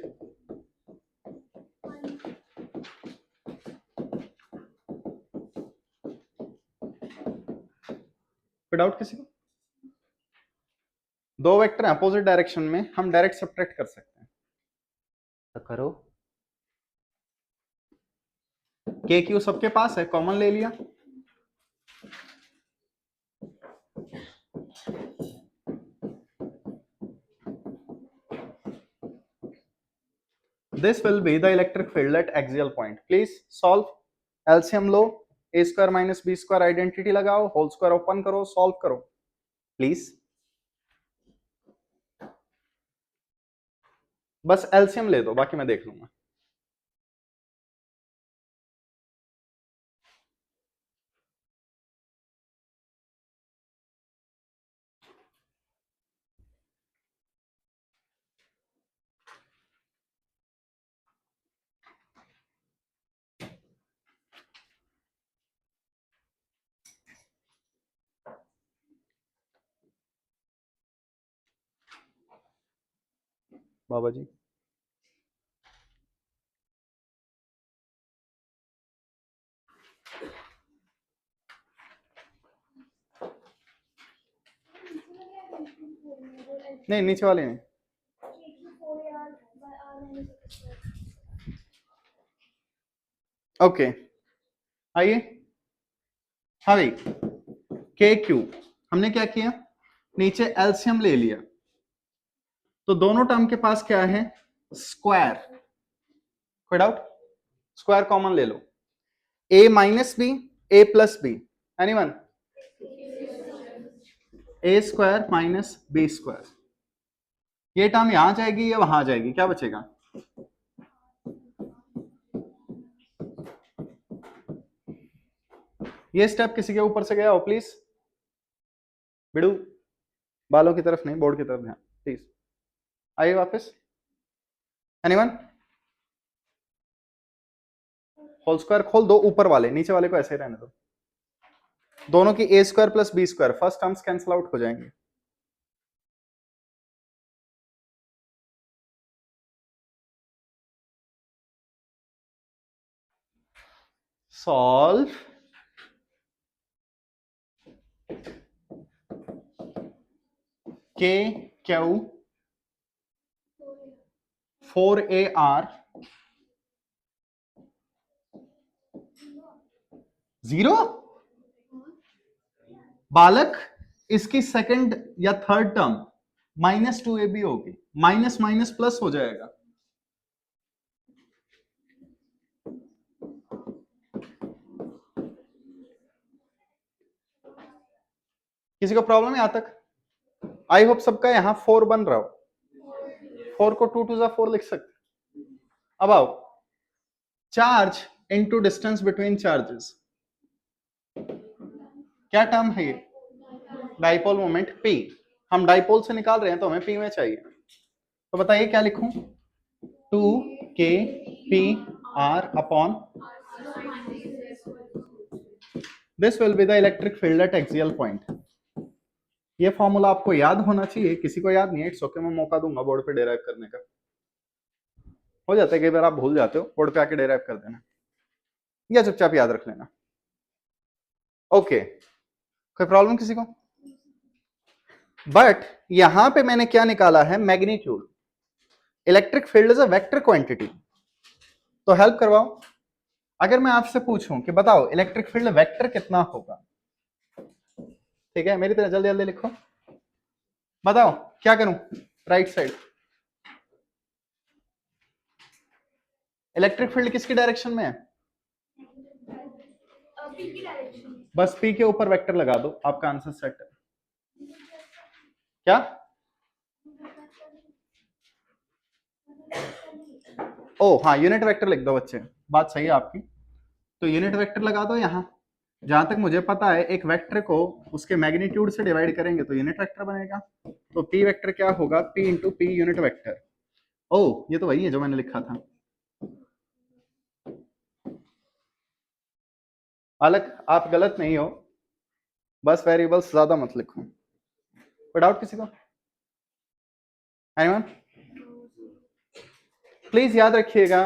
कोई डाउट किसी को? दो वेक्टर हैं अपोजिट डायरेक्शन में, हम डायरेक्ट सब्ट्रैक्ट कर सकते हैं, तो करो। के क्यू सबके पास है, कॉमन ले लिया, this will be the electric field at axial point. Please solve, LCM low, a square minus b square identity लगाओ, होल स्क्वायर ओपन करो, सॉल्व करो प्लीज। बस एलसीएम ले दो, बाकी मैं देख लूंगा। बाबा जी नहीं, नीचे वाले नहीं। ओके आइए, हाँ भाई, के क्यू हमने क्या किया, नीचे एलसीएम ले लिया, तो दोनों टर्म के पास क्या है, स्क्वायर। कोई डाउट? स्क्वायर कॉमन ले लो, ए माइनस बी, ए प्लस बी, एनीवन? ए स्क्वायर माइनस बी स्क्वायर, ये टर्म यहां जाएगी या वहां जाएगी, क्या बचेगा? ये स्टेप किसी के ऊपर से गया हो प्लीज? बिड़ू, बालों की तरफ नहीं, बोर्ड की तरफ ध्यान प्लीज। आइए वापस, एनीवन? होल स्क्वायर खोल दो ऊपर वाले, नीचे वाले को ऐसे ही रहने दो। दोनों की A square plus B square, first terms cancel out हो जाएंगे। सॉल्व के क्यू 4AR 0। बालक, इसकी सेकंड या थर्ड टर्म -2AB होगी, माइनस माइनस प्लस हो जाएगा। किसी को प्रॉब्लम है यहां तक? आई होप सबका यहां 4 बन रहा हो, 4 को 2 2 4 लिख सकते। अब आओ, charge into distance between charges, क्या टर्म है ये? Dipole moment P। हम डाइपोल से निकाल रहे हैं तो हमें P में चाहिए, तो बताइए क्या लिखूं? 2kPr upon, this will be the electric field at axial point. ये फॉर्मूला आपको याद होना चाहिए, किसी को याद नहीं है इट्स ओके, मैं मौका दूंगा बोर्ड पे डेराइव करने का। हो जाता है कई बार आप भूल जाते हो, बोर्ड पे आके डेराइव कर देना या चुपचाप याद रख लेना। ओके, कोई प्रॉब्लम किसी को? बट यहां पे मैंने क्या निकाला है, magnitude. Electric field is a vector quantity, तो हेल्प करवाओ। अगर मैं आपसे पूछूं कि बताओ इलेक्ट्रिक फील्ड वेक्टर कितना होगा, ठीक है, मेरी तरह जल्दी जल्दी लिखो, बताओ क्या करूं? राइट साइड, इलेक्ट्रिक फील्ड किसकी डायरेक्शन में है? बस पी के ऊपर वेक्टर लगा दो, आपका आंसर सेट है। क्या ओ हाँ, यूनिट वेक्टर लिख दो बच्चे, बात सही है आपकी। तो यूनिट वेक्टर लगा दो यहाँ। जहां तक मुझे पता है एक वेक्टर को उसके मैग्नीट्यूड से डिवाइड करेंगे तो यूनिट वेक्टर बनेगा। तो पी वेक्टर क्या होगा, P into P unit vector. ओ ये तो वही है जो मैंने लिखा था। अलग आप गलत नहीं हो, बस वेरिएबल्स ज्यादा मत लिखो। कोई डाउट किसी को? एनीवन? प्लीज याद रखिएगा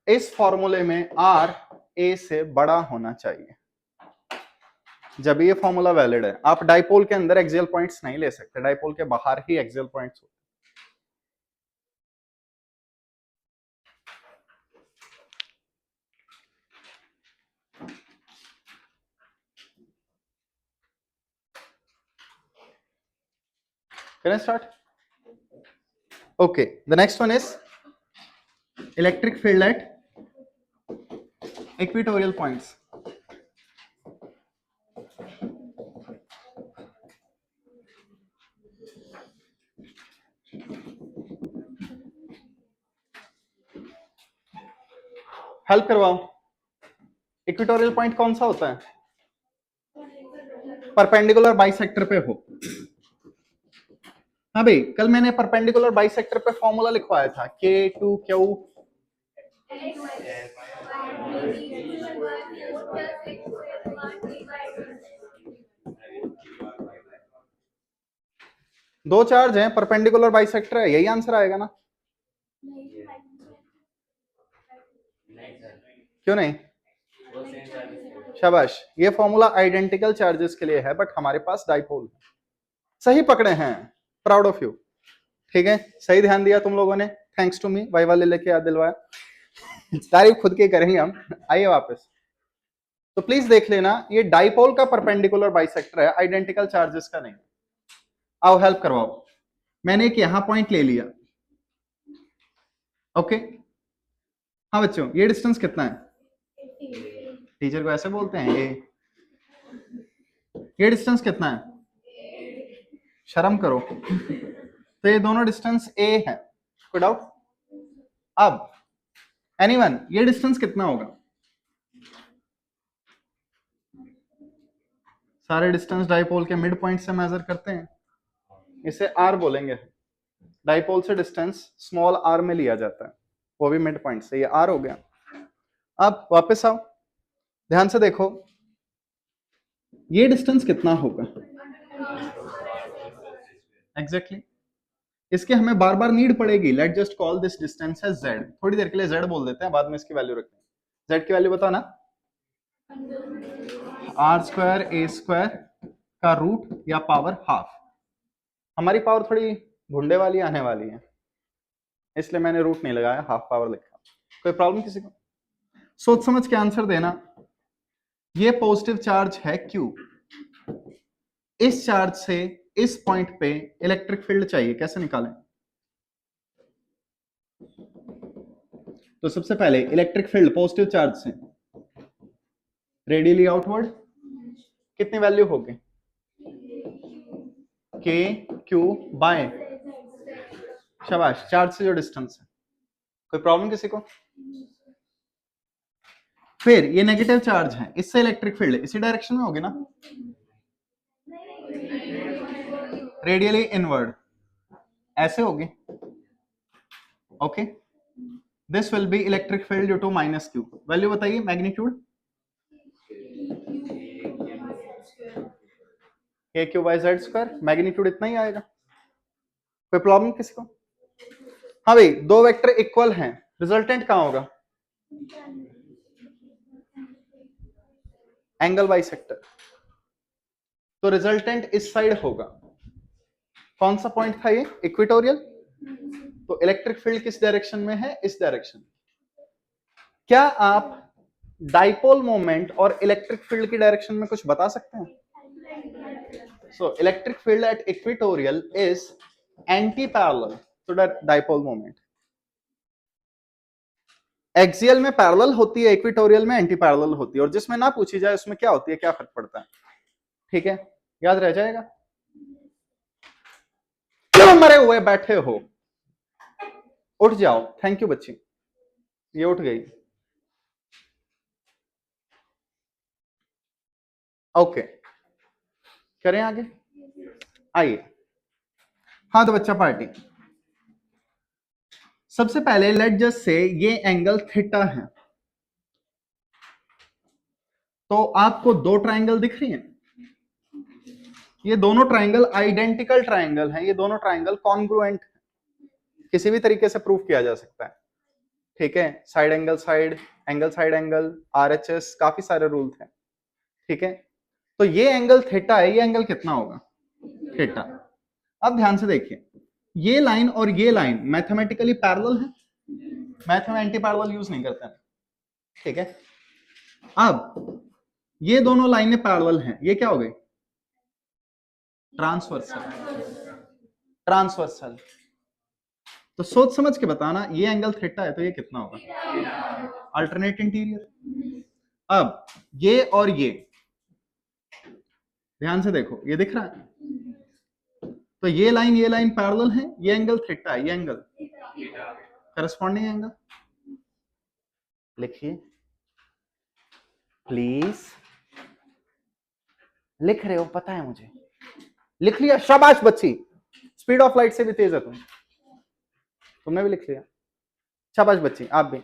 इस फॉर्मूले में आर ए से बड़ा होना चाहिए, जब ये फॉर्मूला वैलिड है। आप डाइपोल के अंदर एक्सियल पॉइंट्स नहीं ले सकते, डाइपोल के बाहर ही एक्सियल पॉइंट्स होते। Can I start? Okay, the next one is electric field at equatorial points. Help करवाओ। इक्वेटोरियल पॉइंट कौन सा होता है? परपेंडिकुलर बाइसेक्टर पे हो। हाँ भाई, कल मैंने परपेंडिकुलर बाइसेक्टर पे फॉर्मूला लिखवाया था, K2Q। दो चार्ज हैं, परपेंडिकुलर बाइसेक्टर है, यही आंसर आएगा ना? क्यों नहीं? शाबाश, ये फॉर्मूला आइडेंटिकल चार्जेस के लिए है, बट हमारे पास डाइपोल है। सही पकड़े हैं, प्राउड ऑफ यू। ठीक है, सही ध्यान दिया तुम लोगों ने, थैंक्स टू मी। वाई वाले लेके याद दिलवाया। तारीफ खुद की करेंगे हम। आइए वापस। तो प्लीज देख लेना, ये डाइपोल का परपेंडिकुलर बाइसेक्टर है, आइडेंटिकल चार्जेस का नहीं। आओ हेल्प करवाओ। मैंने एक यहां पॉइंट ले लिया। ओके, हाँ बच्चों, ये डिस्टेंस कितना है? टीचर को ऐसे बोलते हैं ए। ये डिस्टेंस कितना है? शर्म करो। तो ये दोनों डिस्टेंस ए है, कोई डाउट? अब एनीवन, ये डिस्टेंस कितना होगा? सारे डिस्टेंस डाइपोल के मिड पॉइंट से मेजर करते हैं, इसे आर बोलेंगे। डाइपोल से डिस्टेंस स्मॉल आर में लिया जाता है, वो भी मिड पॉइंट से, ये आर हो गया। अब वापस आओ, ध्यान से देखो, ये डिस्टेंस कितना होगा? एग्जैक्टली इसके हमें बार बार नीड पड़ेगी। Let just call this distance as z। थोड़ी देर के लिए z बोल देते हैं, बाद में इसकी वैल्यू रखते हैं। z की वैल्यू बताओ ना। आर स्क्वायर ए स्क्वायर का रूट या पावर हाफ। हमारी पावर थोड़ी भुंडे वाली आने वाली है, इसलिए मैंने रूट नहीं लगाया, हाफ पावर लिखा। कोई प्रॉब्लम किसी को? सोच समझ के आंसर देना। ये पॉजिटिव चार्ज है Q, इस चार्ज से इस पॉइंट पे इलेक्ट्रिक फील्ड चाहिए, कैसे निकालें? तो सबसे पहले इलेक्ट्रिक फील्ड पॉजिटिव चार्ज से रेडियली आउटवर्ड कितनी वैल्यू होगी? के क्यू बाय, शाबाश, चार्ज से जो डिस्टेंस है। कोई प्रॉब्लम किसी को? फिर ये नेगेटिव चार्ज है, इससे इलेक्ट्रिक फील्ड इसी डायरेक्शन में होगी ना, रेडियली इनवर्ड, ऐसे होगी। Okay, this will be electric field due to minus q. Value बताइए, magnitude k q by z square, magnitude इतना ही आएगा। कोई प्रॉब्लम किसी को? हाँ भाई, दो वेक्टर इक्वल हैं, रिजल्टेंट कहां होगा? एंगल बाइसेक्टर, तो रिजल्टेंट इस साइड होगा। कौन सा पॉइंट था ये? इक्वेटोरियल। तो इलेक्ट्रिक फील्ड किस डायरेक्शन में है? इस डायरेक्शन। क्या आप डाइपोल मोमेंट और इलेक्ट्रिक फील्ड की डायरेक्शन में कुछ बता सकते हैं? So electric field at equatorial is anti parallel to the dipole moment. Axial में पैरेलल होती है, इक्वेटोरियल में एंटी पैरेलल होती है, और जिसमें ना पूछी जाए उसमें क्या होती है, क्या फर्क पड़ता है? ठीक है, याद रह जाएगा। क्यों मरे हुए बैठे हो? उठ जाओ। थैंक यू बच्ची। ये उठ गई। ओके, करें आगे, आइए। हाँ तो बच्चा पार्टी, सबसे पहले लेट जस्ट से ये एंगल थीटा है, तो आपको दो ट्रायंगल दिख रही हैं, ये दोनों ट्रायंगल आइडेंटिकल ट्रायंगल हैं, ये दोनों ट्रायंगल कॉन्ग्रुएंट किसी भी तरीके से प्रूव किया जा सकता है, ठीक है। Side angle side, angle side angle, RHS, काफी सारे रूल थे, ठीक है। तो ये एंगल थीटा है, ये एंगल कितना होगा, थीटा। अब ध्यान से देखिए, ये लाइन और ये लाइन मैथमेटिकली पैरेलल है, मैथ में एंटी पैरेलल यूज नहीं करते हैं, ठीक है। अब ये दोनों लाइनें पैरेलल हैं, ये क्या हो गई, ट्रांसवर्सल, ट्रांसवर्सल। तो सोच समझ के बताना, ये एंगल थीटा है तो ये कितना होगा, अल्टरनेट इंटीरियर। अब ये और ये ध्यान से देखो, ये दिख रहा है, तो ये लाइन पैरेलल है, ये एंगल थीटा है, ये एंगल करस्पॉन्डिंग एंगल। लिखिए प्लीज, लिख रहे हो पता है मुझे, लिख लिया, शाबाश बच्ची, स्पीड ऑफ लाइट से भी तेज है तुम, तुमने भी लिख लिया, शाबाश बच्ची, आप भी।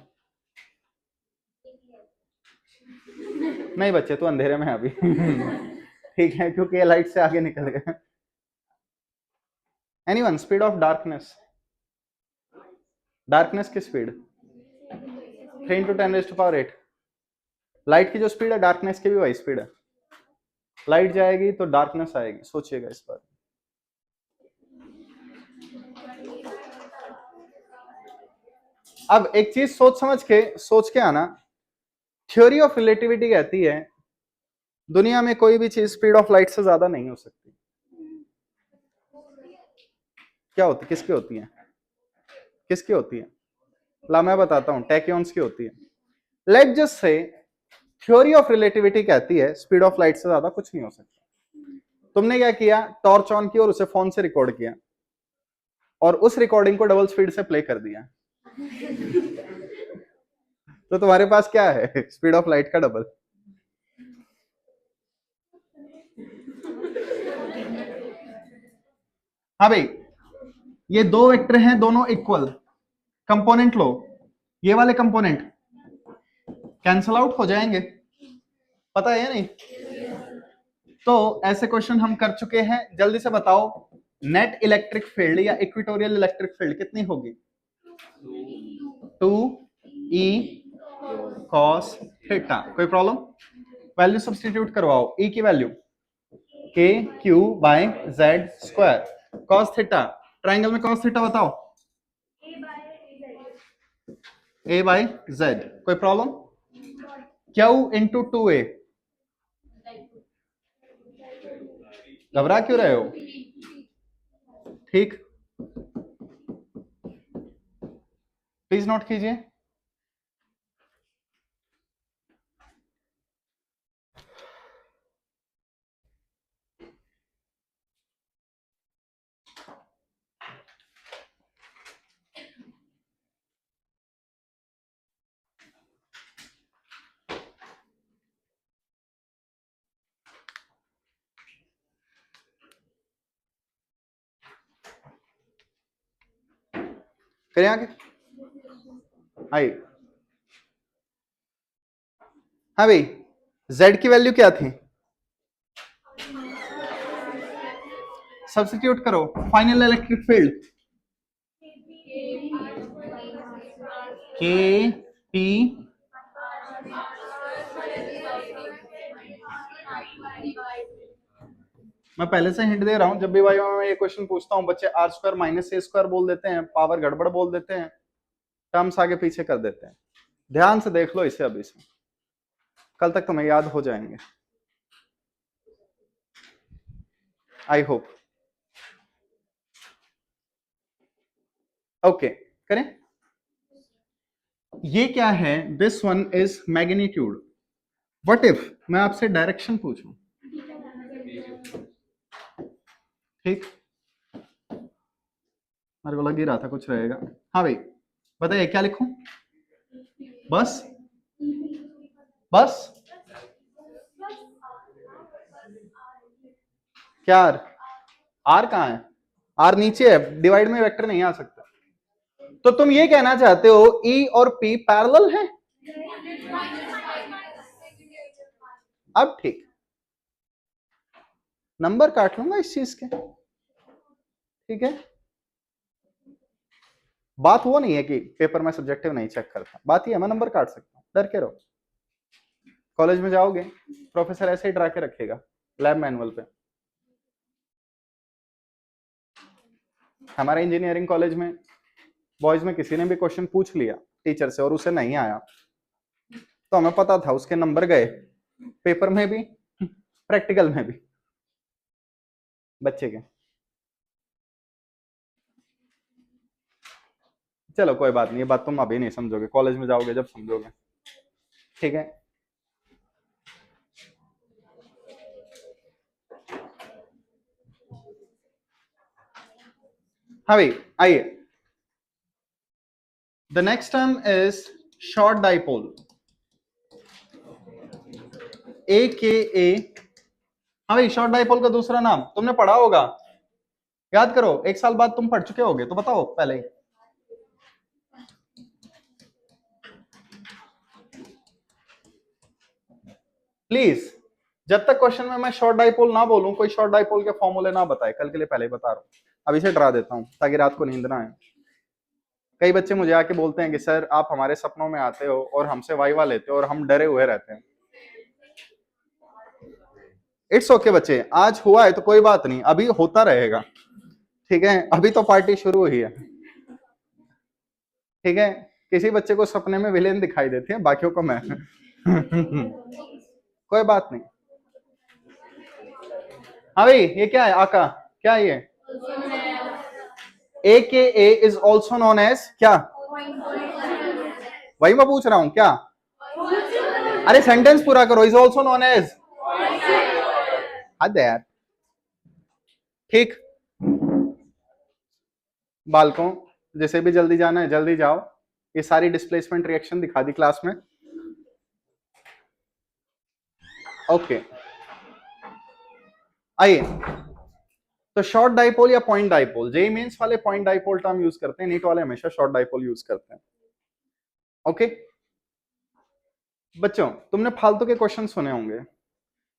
नहीं बच्चे, तू अंधेरे में है अभी ठीक है, क्योंकि ये लाइट से आगे निकल गया। Anyone, speed of darkness, darkness की स्पीड 3 × 10⁸। लाइट की जो स्पीड है, डार्कनेस की भी वही स्पीड है, लाइट जाएगी तो डार्कनेस आएगी, सोचिएगा इस पर। अब एक चीज सोच के आना, थ्योरी ऑफ रिलेटिविटी कहती है दुनिया में कोई भी चीज स्पीड ऑफ लाइट से ज्यादा नहीं हो सकती। क्या होती, किसकी होती है, किसकी होती है, ला मैं बताता हूं, टैक्योन्स की होती है। Let just say theory of relativity कहती है स्पीड ऑफ लाइट से ज्यादा कुछ नहीं हो सकता। तुमने क्या किया, टॉर्च ऑन की और उसे फोन से रिकॉर्ड किया, और उस रिकॉर्डिंग को डबल स्पीड से प्ले कर दिया तो तुम्हारे पास क्या है, स्पीड ऑफ लाइट का डबल। हाँ भाई, ये दो वेक्टर हैं, दोनों इक्वल, कंपोनेंट लो, ये वाले कंपोनेंट कैंसल आउट हो जाएंगे, पता है या नहीं। तो ऐसे क्वेश्चन हम कर चुके हैं, जल्दी से बताओ, नेट इलेक्ट्रिक फील्ड या इक्वेटोरियल इलेक्ट्रिक फील्ड कितनी होगी, 2E cos थीटा। कोई प्रॉब्लम, वैल्यू सब्स्टिट्यूट करवाओ, E की value KQ/Z², cos theta, triangle में cos थीटा बताओ, A/Z। कोई प्रॉब्लम, Q × 2A, घबरा क्यों रहे हो, ठीक, प्लीज नोट कीजिए। करें आगे, आइए। हाँ भाई, Z की वैल्यू क्या थी, सब्स्टिट्यूट करो, फाइनल इलेक्ट्रिक फील्ड KP, मैं पहले से हिंट दे रहा हूं, जब भी भाई मैं ये क्वेश्चन पूछता हूं बच्चे R² - A² बोल देते हैं, पावर गड़बड़ बोल देते हैं, टर्म्स आगे पीछे कर देते हैं। ध्यान से देख लो इसे, अभी से कल तक तुम्हें याद हो जाएंगे, आई होप। ओके, करें। ये क्या है, this one is magnitude. What if मैं आपसे डायरेक्शन पूछूं, ठीक, मेरे को लग ही रहा था कुछ रहेगा। हाँ भाई बताइए क्या लिखूं, बस बस क्या आर? आर कहाँ है? आर नीचे है, डिवाइड में वेक्टर नहीं आ सकता। तो तुम ये कहना चाहते हो ई और पी पैरेलल है? अब ठीक, नंबर काट लूंगा इस चीज के, ठीक है। बात वो नहीं है कि पेपर में सब्जेक्टिव नहीं चेक करता, बात ये है मैं नंबर काट सकता हूं, डर के रहो। कॉलेज में जाओगे प्रोफेसर ऐसे ही डरा के रखेगा लैब मैनुअल पे। हमारे इंजीनियरिंग कॉलेज में बॉयज में किसी ने भी क्वेश्चन पूछ लिया टीचर से और उसे नहीं आया, तो हमें पता था उसके नंबर गए, पेपर में भी प्रैक्टिकल में भी बच्चे के। चलो कोई बात नहीं, ये बात तुम अभी नहीं समझोगे, कॉलेज में जाओगे जब समझोगे, ठीक है। हाँ भाई आइए, the next term is short dipole, ए के ए। हाँ भाई, शॉर्ट डाइपोल का दूसरा नाम तुमने पढ़ा होगा, याद करो, एक साल बाद तुम पढ़ चुके होगे, तो बताओ पहले ही। प्लीज, जब तक क्वेश्चन में मैं शॉर्ट डाइपोल ना बोलूं, कोई शॉर्ट डाइपोल के फॉर्मूले ना बताए, कल के लिए पहले ही बता रहा हूं, अभी से डरा देता हूं ताकि रात को नींद ना आए। कई बच्चे मुझे आके बोलते हैं कि सर आप हमारे सपनों में आते हो और हमसे वाइवा लेते हो और हम डरे हुए रहते हैं। इट्स ओके बच्चे, आज हुआ है तो कोई बात नहीं, अभी होता रहेगा, ठीक है। अभी तो पार्टी शुरू हुई है, ठीक है। किसी बच्चे को सपने में विलेन दिखाई देते हैं, बाकियों को मैं कोई बात नहीं। हाँ भाई, ये क्या है आका, क्या है ये? ए के ए इज ऑल्सो नोन एज क्या? वही मैं पूछ रहा हूं क्या? अरे सेंटेंस पूरा करो, इज ऑल्सो नोन एज। हद है यार, ठीक। बालकों, जिसे भी जल्दी जाना है जल्दी जाओ, ये सारी डिस्प्लेसमेंट रिएक्शन दिखा दी क्लास में, ओके। आइए, तो शॉर्ट डाइपोल या पॉइंट डाइपोल, जेई मेंस वाले पॉइंट डाइपोल टर्म यूज करते हैं, नीट वाले हमेशा शॉर्ट डाइपोल यूज करते हैं, ओके। बच्चों, तुमने फालतू के क्वेश्चन सुने होंगे,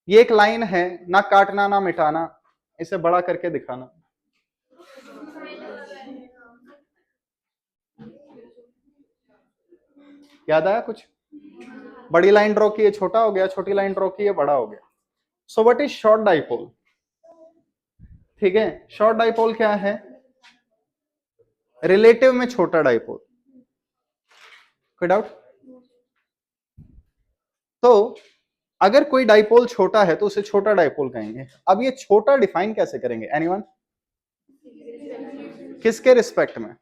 ये एक लाइन है, ना काटना ना मिटाना, इसे बड़ा करके दिखाना। याद आया कुछ? बड़ी लाइन ड्रॉ की है छोटा हो गया, छोटी लाइन ड्रॉ की है बड़ा हो गया। So what is short dipole? ठीक है, शॉर्ट डाइपोल क्या है? रिलेटिव में छोटा डाइपोल, कोई डाउट? तो अगर कोई डाइपोल छोटा है तो उसे छोटा डाइपोल कहेंगे। अब ये छोटा डिफाइन कैसे करेंगे, एनीवन? किसके रिस्पेक्ट में?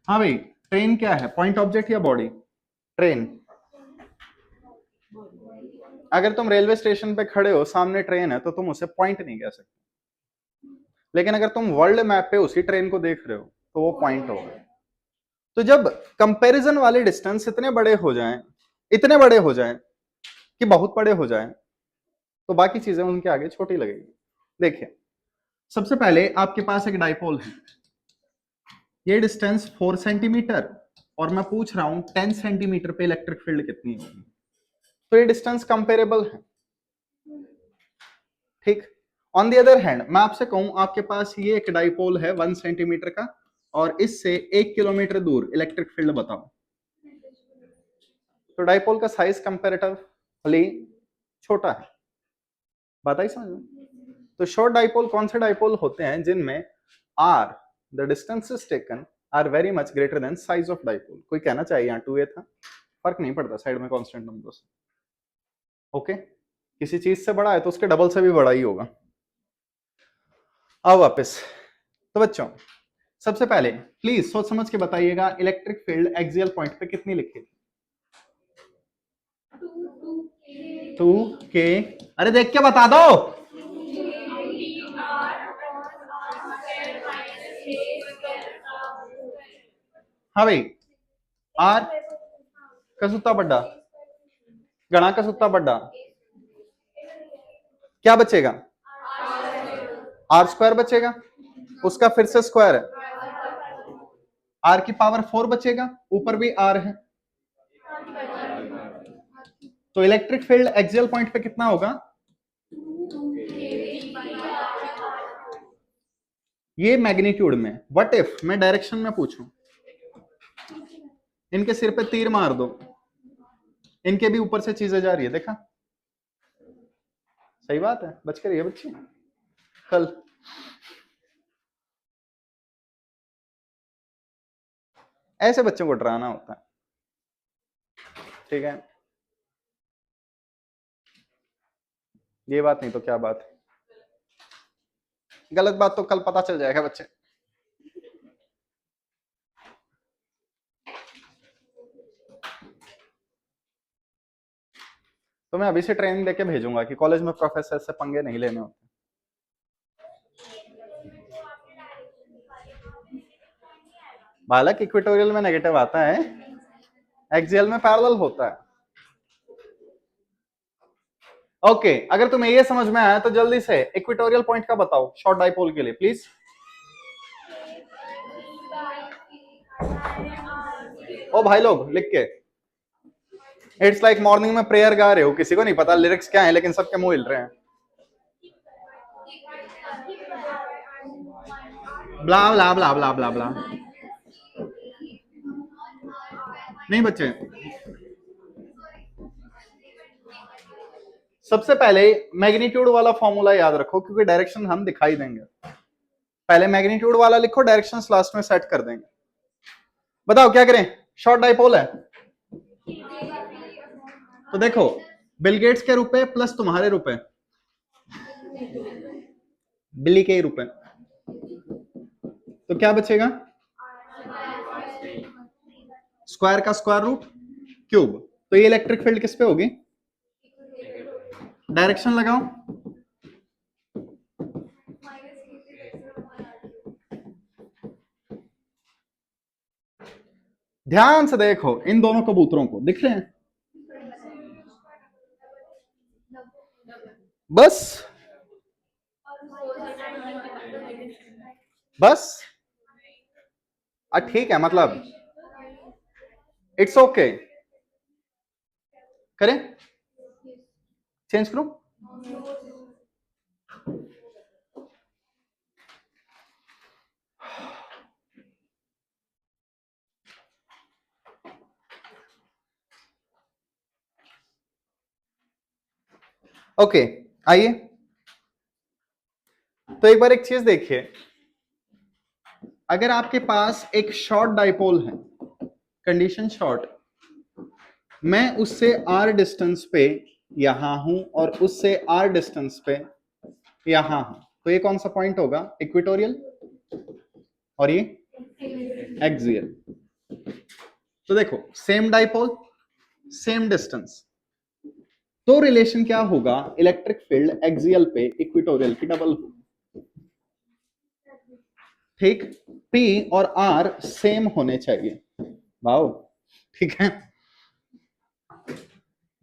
हाँ भाई, ट्रेन क्या है, पॉइंट ऑब्जेक्ट या बॉडी? ट्रेन। अगर तुम रेलवे स्टेशन पे खड़े हो, सामने ट्रेन है, तो तुम उसे पॉइंट नहीं कह सकते, लेकिन अगर तुम वर्ल्ड मैप पे उसी ट्रेन को देख रहे हो तो वो पॉइंट होगा। तो जब कंपैरिजन वाले डिस्टेंस इतने बड़े हो जाएं, इतने बड़े हो जाएं कि बहुत बड़े हो जाएं, तो बाकी चीजें उनके आगे छोटी लगेगी। देखिए, सबसे पहले आपके पास एक डाइपोल है, ये डिस्टेंस 4 सेंटीमीटर, और मैं पूछ रहा हूं 10 सेंटीमीटर पे इलेक्ट्रिक फील्ड कितनी होगी, तो ये डिस्टेंस कंपेरेबल है, ठीक। ऑन द अदर हैंड, मैं आपसे कहूं आपके पास ये एक डाइपोल है 1 सेंटीमीटर का, और इससे 1 किलोमीटर दूर इलेक्ट्रिक फील्ड बताओ, तो डाइपोल का साइज कंपेरेटिवली छोटा है, बात आई समझ में? तो शॉर्ट डाइपोल कौन से डाइपोल होते हैं जिनमें r, the distances taken are very much greater than size of dipole. कोई कहना चाहिए यहाँ 2a था, फर्क नहीं पड़ता साइड में कांस्टेंट नंबर से, ओके। किसी चीज से बड़ा है तो उसके डबल से भी बड़ा ही होगा। आओ वापस, तो बच्चों सबसे पहले प्लीज सोच समझ के बताइएगा, इलेक्ट्रिक फील्ड एक्सियल पॉइंट पे कितनी लिखी थी? 2k, अरे देख के बता दो। हाँ भाई, आर का सुत्ता बड्डा, गणा का सुत्ता बड्डा, क्या बचेगा? आर स्क्वायर बचेगा, उसका फिर से स्क्वायर है, आर की पावर 4 बचेगा, ऊपर भी आर है। तो इलेक्ट्रिक फील्ड एक्सियल पॉइंट पे कितना होगा? ये मैग्नीट्यूड में। व्हाट इफ मैं डायरेक्शन में पूछूं, इनके सिर पे तीर मार दो, इनके भी ऊपर से चीजें जा रही है, देखा? सही बात है, बच कर रही है बच्ची कल। ऐसे बच्चों को डराना होता है, ठीक है? ये बात नहीं तो क्या बात है? गलत बात तो कल पता चल जाएगा बच्चे। तो मैं अभी से ट्रेनिंग देके भेजूंगा कि कॉलेज में प्रोफेसर से पंगे नहीं लेने होते। बालक इक्वेटोरियल में नेगेटिव आता है, एक्सियल में पैरेलल होता है। ओके, अगर तुम्हें ये समझ में आया तो जल्दी से इक्वेटोरियल पॉइंट का बताओ शॉर्ट डाइपोल के लिए प्लीज। ओ भाई लोग लिख के, इट्स लाइक मॉर्निंग में प्रेयर गा रहे हो, किसी को नहीं पता लिरिक्स क्या है लेकिन सबके मुंह हिल रहे हैं। ब्ला ब्ला ब्ला ब्ला ब्ला ब्ला। नहीं बच्चे, सबसे पहले मैग्नीट्यूड वाला फॉर्मूला याद रखो क्योंकि डायरेक्शन हम दिखाई देंगे। पहले मैग्नीट्यूड वाला लिखो, डायरेक्शंस लास्ट में सेट कर देंगे। बताओ क्या करें? शॉर्ट डाइपोल है तो देखो, बिल गेट्स के रुपए प्लस तुम्हारे रुपए, बिली के रुपए, तो क्या बचेगा? स्क्वायर का स्क्वायर रूट क्यूब। तो ये इलेक्ट्रिक फील्ड किस पे होगी? डायरेक्शन लगाओ। ध्यान से देखो इन दोनों कबूतरों को, दिख रहे हैं? बस बस ठीक है, मतलब इट्स ओके। करें, चेंज करो। ओके आइए, तो एक बार एक चीज देखिए, अगर आपके पास एक शॉर्ट डाइपोल है, कंडीशन शॉर्ट, मैं उससे आर डिस्टेंस पे यहां हूं और उससे आर डिस्टेंस पे यहां हूं, तो ये कौन सा पॉइंट होगा? इक्वेटोरियल, और ये एक्सियल। तो देखो, सेम डाइपोल सेम डिस्टेंस, तो रिलेशन क्या होगा? इलेक्ट्रिक फील्ड एक्सियल पे इक्वेटोरियल की डबल होगी, ठीक? P और R सेम होने चाहिए, वाओ, ठीक है?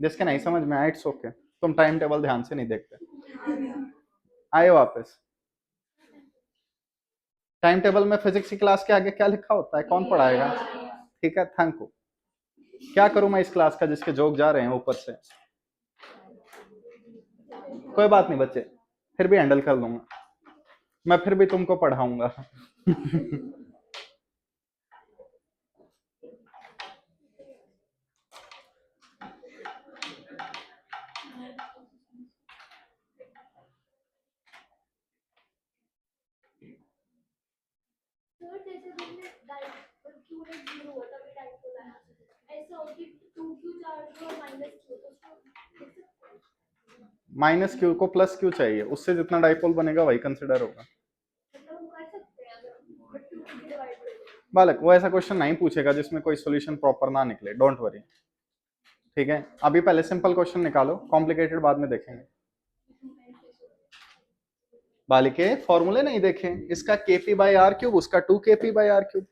जिसके नहीं समझ में आया इट्स ओके, तुम टाइम टेबल ध्यान से नहीं देखते। आए वापस, टाइम टेबल में फिजिक्स की क्लास के आगे क्या लिखा होता है? कौन पढ़ाएगा? ठीक है, थैंक यू। क्या करूं मैं इस क्लास का जिसके जोक जा रहे हैं ऊपर से? कोई बात नहीं बच्चे, फिर भी हैंडल कर लूंगा मैं, फिर भी तुमको पढ़ाऊंगा। माइनस क्यू को प्लस क्यू चाहिए, उससे जितना डाइपोल बनेगा वही कंसिडर होगा। बालक वो ऐसा क्वेश्चन नहीं पूछेगा जिसमें कोई सॉल्यूशन प्रॉपर ना निकले, डोंट वरी, ठीक है, अभी पहले सिंपल क्वेश्चन निकालो, कॉम्प्लिकेटेड बाद में देखेंगे। बालिके फॉर्मूले नहीं देखे, इसका केपी बाई आर क्यूब, उसका 2 kp बाई आर क्यूब।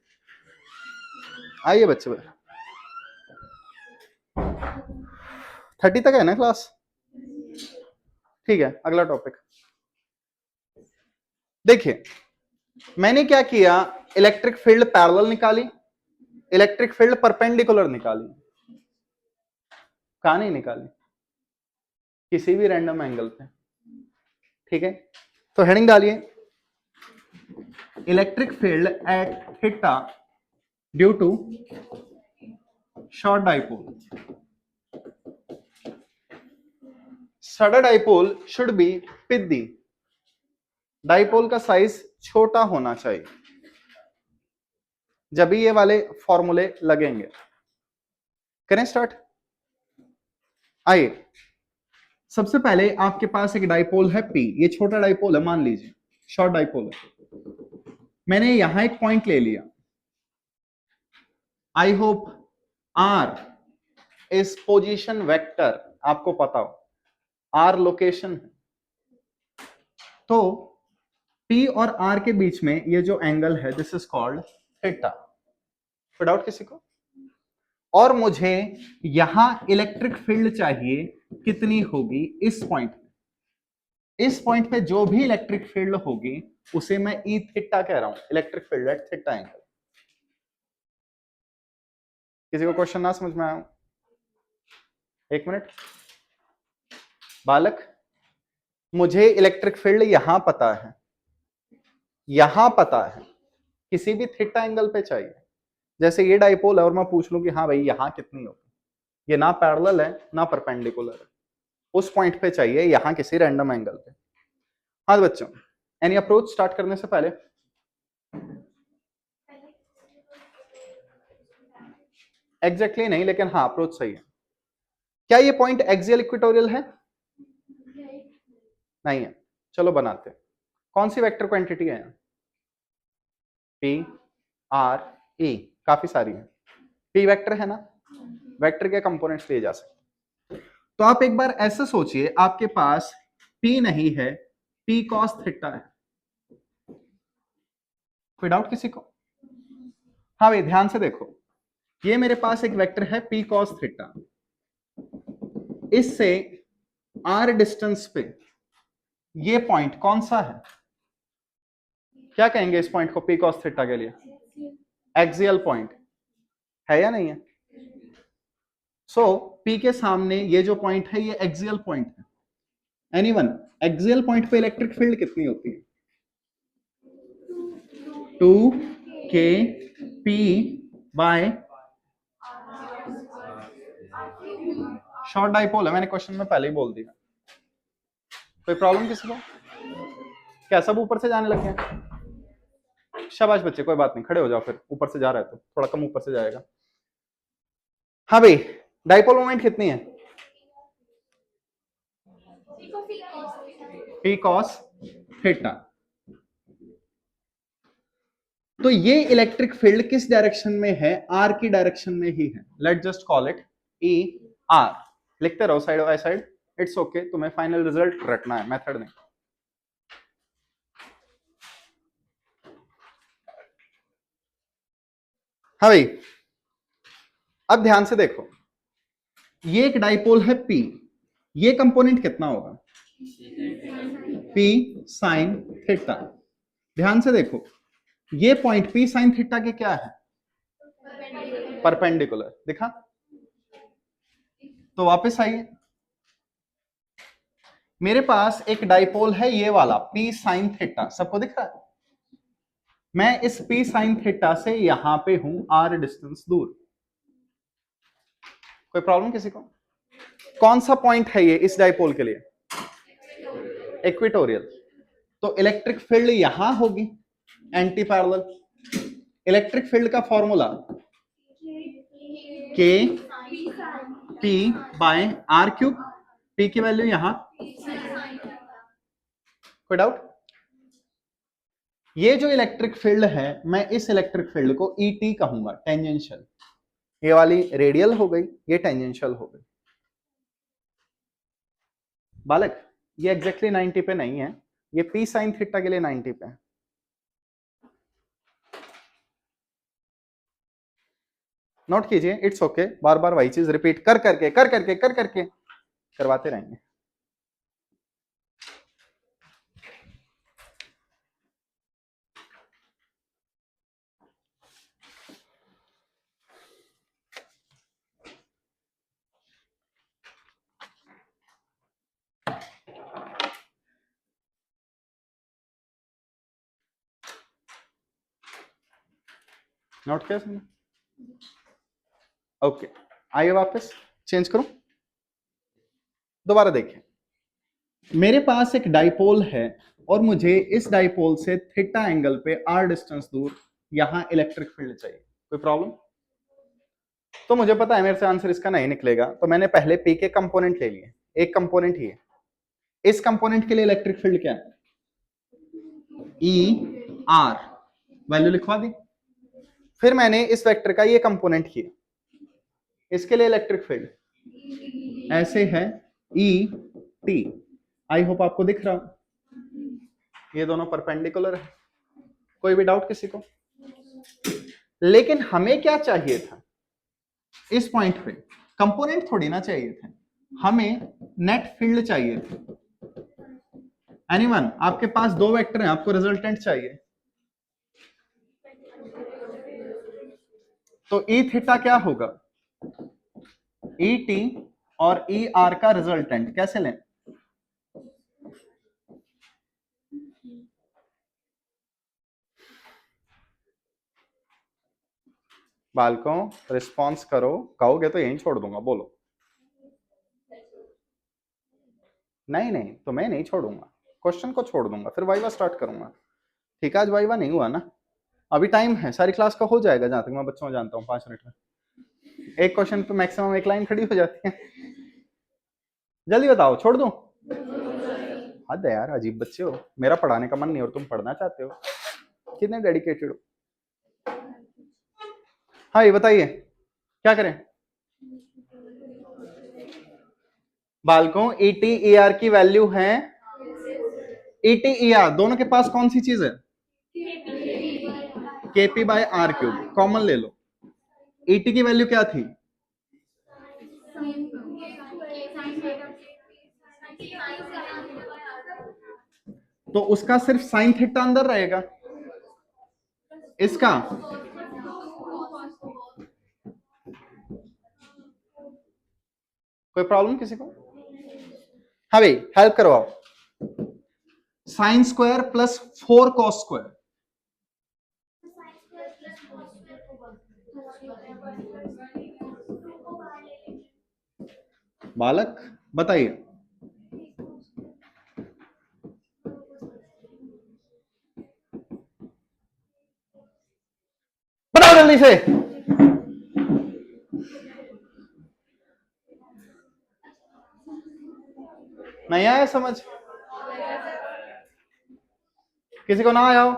आइए बच्चे, 30 तक है ना क्लास? ठीक है, अगला टॉपिक देखिए। मैंने क्या किया, इलेक्ट्रिक फील्ड पैरेलल निकाली, इलेक्ट्रिक फील्ड परपेंडिकुलर निकाली, कहां नहीं निकाली? किसी भी रैंडम एंगल पे। ठीक है, तो हेडिंग डालिए, electric field at theta due to short dipole, सडा डाइपोल शुड बी पिद्दी, डाइपोल का साइज छोटा होना चाहिए, जब भी ये वाले फॉर्मूले लगेंगे। करें स्टार्ट? आइए, सबसे पहले आपके पास एक डाइपोल है P, ये छोटा डाइपोल है मान लीजिए, शॉर्ट डाइपोल है। मैंने यहां एक पॉइंट ले लिया, आई होप R इस पोजीशन वेक्टर आपको पता हो, R लोकेशन है, तो P और R के बीच में ये जो एंगल है दिस इज कॉल्ड थीटा। कोई डाउट किसी को? और मुझे यहां इलेक्ट्रिक फील्ड चाहिए, कितनी होगी इस पॉइंट पे? इस पॉइंट पे जो भी इलेक्ट्रिक फील्ड होगी उसे मैं ई थीटा कह रहा हूं, electric field at theta angle. किसी को क्वेश्चन ना समझ में आया? एक मिनट, बालक, मुझे इलेक्ट्रिक फील्ड यहां पता है, यहां पता है, किसी भी थीटा एंगल पे चाहिए। जैसे ये डाइपोल है और मैं पूछ लूं कि हाँ भाई यहां कितनी होगी, ये ना पैरेलल है ना परपेंडिकुलर है, उस पॉइंट पे चाहिए यहां किसी रैंडम एंगल पे। हाँ बच्चों, एनी अप्रोच स्टार्ट करने से पहले एग्जैक्टली नहीं, लेकिन हाँ अप्रोच सही है। क्या ये पॉइंट एक्सियल इक्वेटोरियल है? नहीं है, चलो बनाते हैं। कौन सी वेक्टर क्वांटिटी है? पी आर ई, काफी सारी है। पी वेक्टर है ना, वेक्टर के कंपोनेंट्स लिए जा सकते। तो आप एक बार ऐसे सोचिए, आपके पास पी नहीं है, पी कॉस थीटा है। कोई डाउट किसी को? हाँ भाई ध्यान से देखो, ये मेरे पास एक वेक्टर है पी कॉस थीटा, इससे आर डिस्टेंस पे ये पॉइंट कौन सा है? क्या कहेंगे इस पॉइंट को पी कॉस थीटा के लिए? एक्सियल पॉइंट है या नहीं है? सो P के सामने ये जो पॉइंट है ये एक्सियल पॉइंट है। एनीवन, एक्सियल पॉइंट पे इलेक्ट्रिक फील्ड कितनी होती है? 2kP बाय, शॉर्ट डाइपोल है, मैंने क्वेश्चन में पहले ही बोल दिया। कोई प्रॉब्लम किसी को? क्या सब ऊपर से जाने लगे हैं? शाबाश बच्चे, कोई बात नहीं, खड़े हो जाओ फिर, ऊपर से जा रहा है तो थोड़ा कम ऊपर से जाएगा। हाँ भाई, डाइपोल मोमेंट कितनी है? P cos theta. तो ये इलेक्ट्रिक फील्ड किस डायरेक्शन में है? आर की डायरेक्शन में ही है। Late just call it E R, लिखते रहो side by side, it's okay, तुम्हें फाइनल रिजल्ट रटना है, मेथड नहीं। हाँ भाई, अब ध्यान से देखो, ये एक डाइपोल है P, ये कंपोनेंट कितना होगा? P sine theta. ध्यान से देखो, ये पॉइंट P साइन थीटा के क्या है? परपेंडिकुलर। दिखा? तो वापस आइए, मेरे पास एक डाइपोल है ये वाला P साइन थीटा, सबको दिख रहा है? मैं इस P साइन थीटा से यहां पे हूं R डिस्टेंस दूर। कोई प्रॉब्लम किसी को? कौन सा पॉइंट है ये इस डाइपोल के लिए? इक्वेटोरियल। तो इलेक्ट्रिक फील्ड यहां होगी एंटी पैरेलल। इलेक्ट्रिक फील्ड का formula K P by R cube, P की वैल्यू यहां। कोई डाउट? ये जो इलेक्ट्रिक फील्ड है, मैं इस इलेक्ट्रिक फील्ड को ET कहूंगा, टेंजेंशियल। ये वाली रेडियल हो गई, ये टेंजेंशियल हो गई। बालक ये एग्जैक्टली 90 पे नहीं है, ये पी साइन थीटा के लिए 90 पे है। नोट कीजिए, इट्स ओके, बार बार वही चीज रिपीट कर करके करवाते रहेंगे। नोट किया समझे? ओके, आइए वापस चेंज करूं, दोबारा देखिए, मेरे पास एक डाइपोल है और मुझे इस डाइपोल से थीटा एंगल पे आर डिस्टेंस दूर यहां इलेक्ट्रिक फील्ड चाहिए, कोई प्रॉब्लम? तो मुझे पता है मेरे से आंसर इसका नहीं निकलेगा, तो मैंने पहले पी के कंपोनेंट ले लिए, एक कंपोनेंट ही है, इस कंपोनेंट के लिए इलेक्ट्रिक फील्ड क्या है? ई आर, वैल्यू लिखवा दी। फिर मैंने इस वेक्टर का ये कंपोनेंट किया, इसके लिए इलेक्ट्रिक फील्ड ऐसे है ई टी। आई होप आपको दिख रहा, ये दोनों परपेंडिकुलर है, कोई भी डाउट किसी को? लेकिन हमें क्या चाहिए था इस पॉइंट पे? कंपोनेंट थोड़ी ना चाहिए थे, हमें नेट फील्ड चाहिए थे। एनीवन, आपके पास दो वेक्टर हैं, आपको रिजल्टेंट चाहिए, तो ई थीटा क्या होगा? ई टी और ई आर का रिजल्टेंट कैसे लें? बालकों रिस्पॉन्स करो, कहोगे तो यहीं छोड़ दूंगा, बोलो। नहीं नहीं, तो मैं नहीं छोड़ूंगा, क्वेश्चन को छोड़ दूंगा, फिर वाइवा स्टार्ट करूंगा। ठीक है, आज वाइवा नहीं हुआ ना, अभी टाइम है, सारी क्लास का हो जाएगा जहां तक मैं बच्चों को जानता हूँ, 5 मिनट में एक क्वेश्चन पे मैक्सिमम एक लाइन खड़ी हो जाती है। जल्दी बताओ, छोड़ दूं? हद है यार, अजीब बच्चे हो, मेरा पढ़ाने का मन नहीं और तुम पढ़ना चाहते हो, कितने डेडिकेटेड हो। हाँ ये बताइए क्या करें? बालकों ई टी ई आर की वैल्यू है, ई टी ई आर दोनों के पास कौन सी चीज है? KP by r cube, common ले लो। ई टी की वैल्यू क्या थी? तो उसका सिर्फ साइन थीटा अंदर रहेगा, इसका कोई प्रॉब्लम किसी को? हाँ भाई हेल्प करवाओ। Sine square plus 4 cos square, बालक बताइए। बताओ जल्दी से। नहीं आया समझ किसी को? ना आया हो?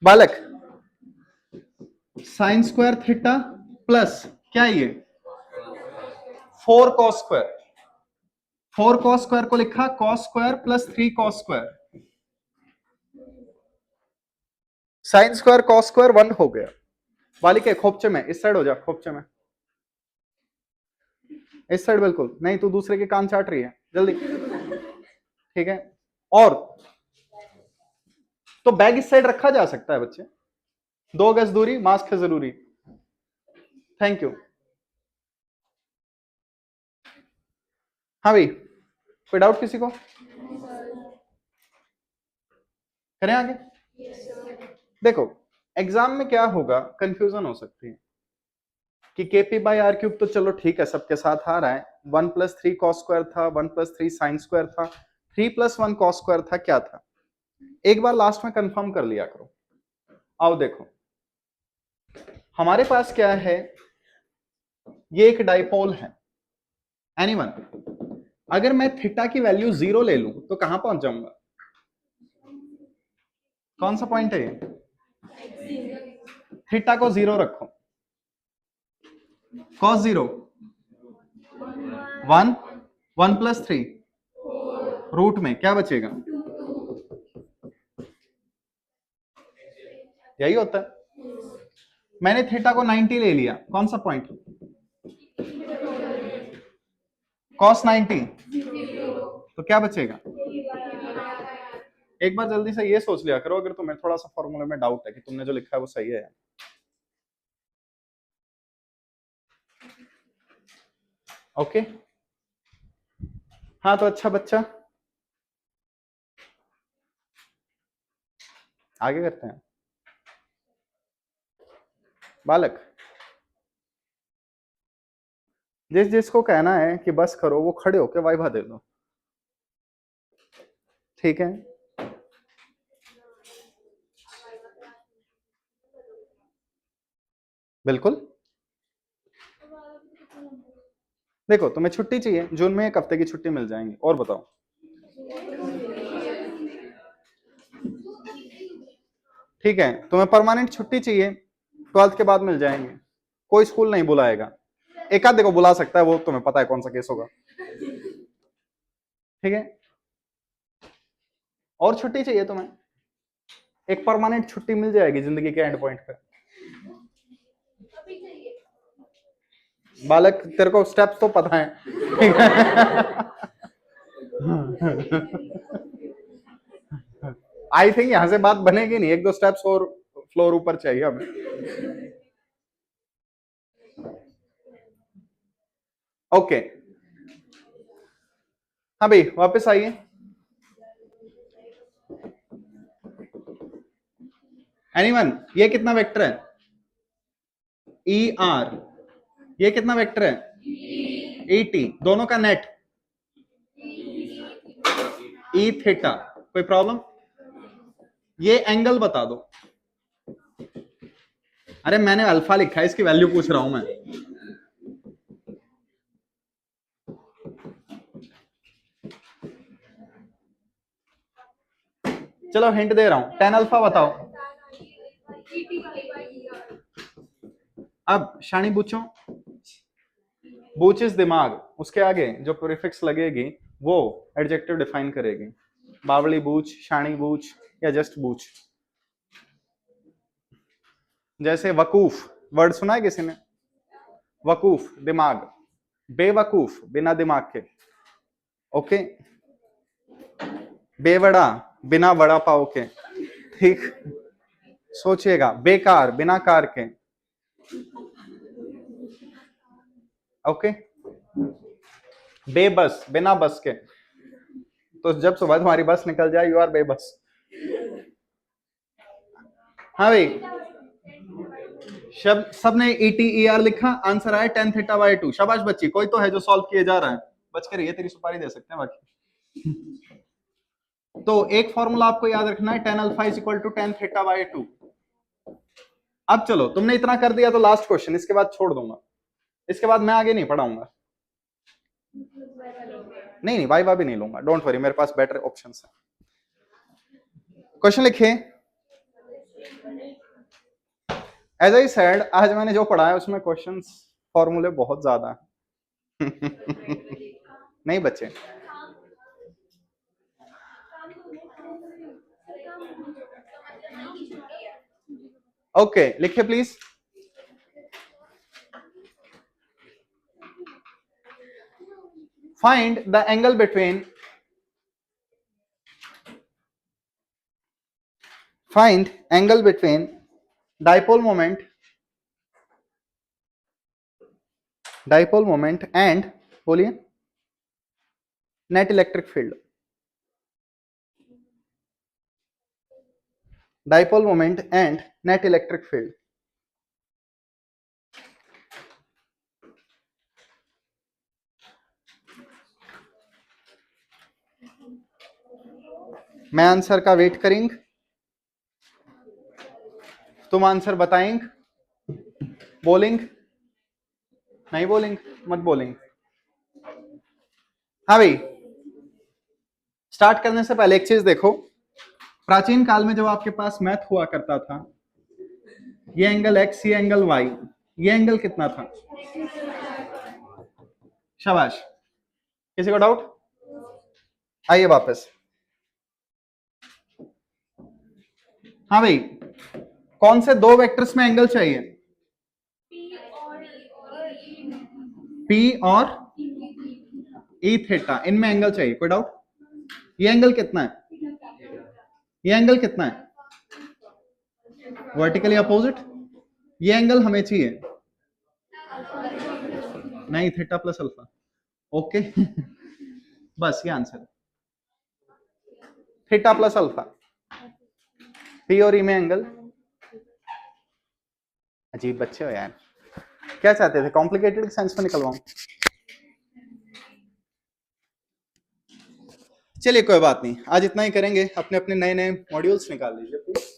बालक साइन स्क्वायर थीटा प्लस क्या ये 4 कॉस स्क्वायर, 4 कॉस स्क्वायर को लिखा cos square plus 3 cos square, sine square cos square 1 हो गया। बालिके खोपचे में इस साइड हो जा, खोपचे में इस साइड, बिल्कुल नहीं, तू दूसरे के कान चाट रही है, जल्दी। ठीक है, और तो बैग इस साइड रखा जा सकता है बच्चे, 2 गज दूरी, मास्क है जरूरी। Thank you. हाँ भाई कोई डाउट किसी को? करें आगे? देखो एग्जाम में क्या होगा, कंफ्यूजन हो सकती है कि केपी बाई आर क्यूब तो चलो ठीक है सबके साथ आ रहा है, 1 प्लस 3 कॉस स्क्वायर था, 1 प्लस 3 साइन स्क्वायर था, 3 प्लस 1 कॉस स्क्वायर था, क्या था? एक बार लास्ट में कंफर्म कर लिया करो। आओ देखो हमारे पास क्या है, ये एक डाइपोल है। एनीवन, अगर मैं थीटा की वैल्यू 0 ले लूं तो कहां पहुंच जाऊंगा? कौन सा पॉइंट है ये? थीटा को 0 रखो, कॉस 0 1, 1 प्लस 3 रूट में क्या बचेगा? यही होता है। मैंने थीटा को 90 ले लिया, कौन सा पॉइंट? cos 90, तो क्या बचेगा? एक बार जल्दी से ये सोच लिया करो अगर तुम्हें थोड़ा सा फॉर्मूले में डाउट है कि तुमने जो लिखा है वो सही है। ओके, हाँ तो अच्छा बच्चा, आगे करते हैं। बालक, जिस जिसको कहना है कि बस करो वो खड़े होके वाइवा दे दो, ठीक है? बिल्कुल। देखो तुम्हें छुट्टी चाहिए, जून में 1 हफ्ते की छुट्टी मिल जाएंगी, और बताओ। ठीक है, तुम्हें परमानेंट छुट्टी चाहिए, 12th के बाद मिल जाएंगे, कोई स्कूल नहीं बुलाएगा। एक आध देखो बुला सकता है, वो तुम्हें पता है कौन सा केस होगा, ठीक है? और छुट्टी चाहिए तुम्हें, एक परमानेंट छुट्टी मिल जाएगी जिंदगी के एंड पॉइंट पे। बालक तेरे को स्टेप्स तो पता है, ठीक है? आई थिंक यहां से बात बनेगी नहीं, 1-2 स्टेप्स और फ्लोर ऊपर चाहिए हमें। ओके, हाँ भाई वापस आइए। एनीवन, ये कितना वेक्टर है? ई आर, ये कितना वेक्टर है? ई टी, दोनों का नेट ई थीटा। कोई प्रॉब्लम? ये एंगल बता दो। अरे मैंने अल्फा लिखा है, इसकी वैल्यू पूछ रहा हूं मैं। चलो हिंट दे रहा हूं, टेन अल्फा बताओ। अब शानी बूचो, बूच इज दिमाग, उसके आगे जो प्रीफिक्स लगेगी वो एडजेक्टिव डिफाइन करेगी। बावली बूच, शानी बूच या जस्ट बूच। जैसे वकूफ, वर्ड सुना है किसी ने? वकूफ दिमाग, बेवकूफ बिना दिमाग के। ओके, बेवड़ा बिना वड़ा पाव के, ठीक? सोचिएगा, बेकार बिना कार के। ओके, बेबस बिना बस के। तो जब सुबह तुम्हारी बस निकल जाए यू आर बेबस। हाँ भाई, सबने ई टी ई आर लिखा, आंसर आया tan थीटा बाय 2। शाबाश बच्ची, कोई तो है जो सॉल्व किए जा रहा है, बच के रहिए, तेरी सुपारी दे सकते हैं बाकी। तो एक फॉर्मूला आपको याद रखना है, tan alpha is equal to tan theta by 2। अब चलो, तुमने इतना कर दिया तो लास्ट क्वेश्चन, इसके बाद छोड़ दूंगा, इसके बाद मैं आगे नहीं पढ़ाऊंगा। नहीं नहीं, वाइवा भी नहीं लूंगा, डोंट वरी, मेरे पास बेटर ऑप्शंस है। क्वेश्चन लिखिए। एज आई सेड, आज मैंने जो पढ़ा है उसमें क्वेश्चंस फॉर्मूले बहुत ज्यादा है। नहीं बच्चे, ओके लिखिए please. Find the angle between, find angle between dipole moment and, बोलिए, net electric field. Dipole moment and net electric field. मैं आंसर का वेट करेंगे, तुम आंसर बताएंगे, बोलेंगे नहीं, बोलेंगे मत बोलेंगे। हाँ भाई, स्टार्ट करने से पहले एक चीज देखो, प्राचीन काल में जब आपके पास मैथ हुआ करता था, ये एंगल एक्स, ये एंगल वाई, ये एंगल कितना था? शाबाश, किसी को डाउट? आइए वापस। हाँ भाई, कौन से दो वेक्टर्स में एंगल चाहिए? पी और ई थीटा, इनमें एंगल चाहिए, कोई डाउट? ये एंगल कितना है? ये एंगल कितना है? Vertically opposite. ये एंगल हमें चाहिए नहीं, थीटा प्लस अल्फा। ओके बस ये आंसर है, थीटा प्लस अल्फा। पी और ई में एंगल। अजीब बच्चे हो यार, क्या चाहते थे, कॉम्प्लिकेटेड सेंस में निकलवाऊं? चलिए कोई बात नहीं, आज इतना ही करेंगे। अपने अपने नए नए मॉड्यूल्स निकाल लीजिए प्लीज।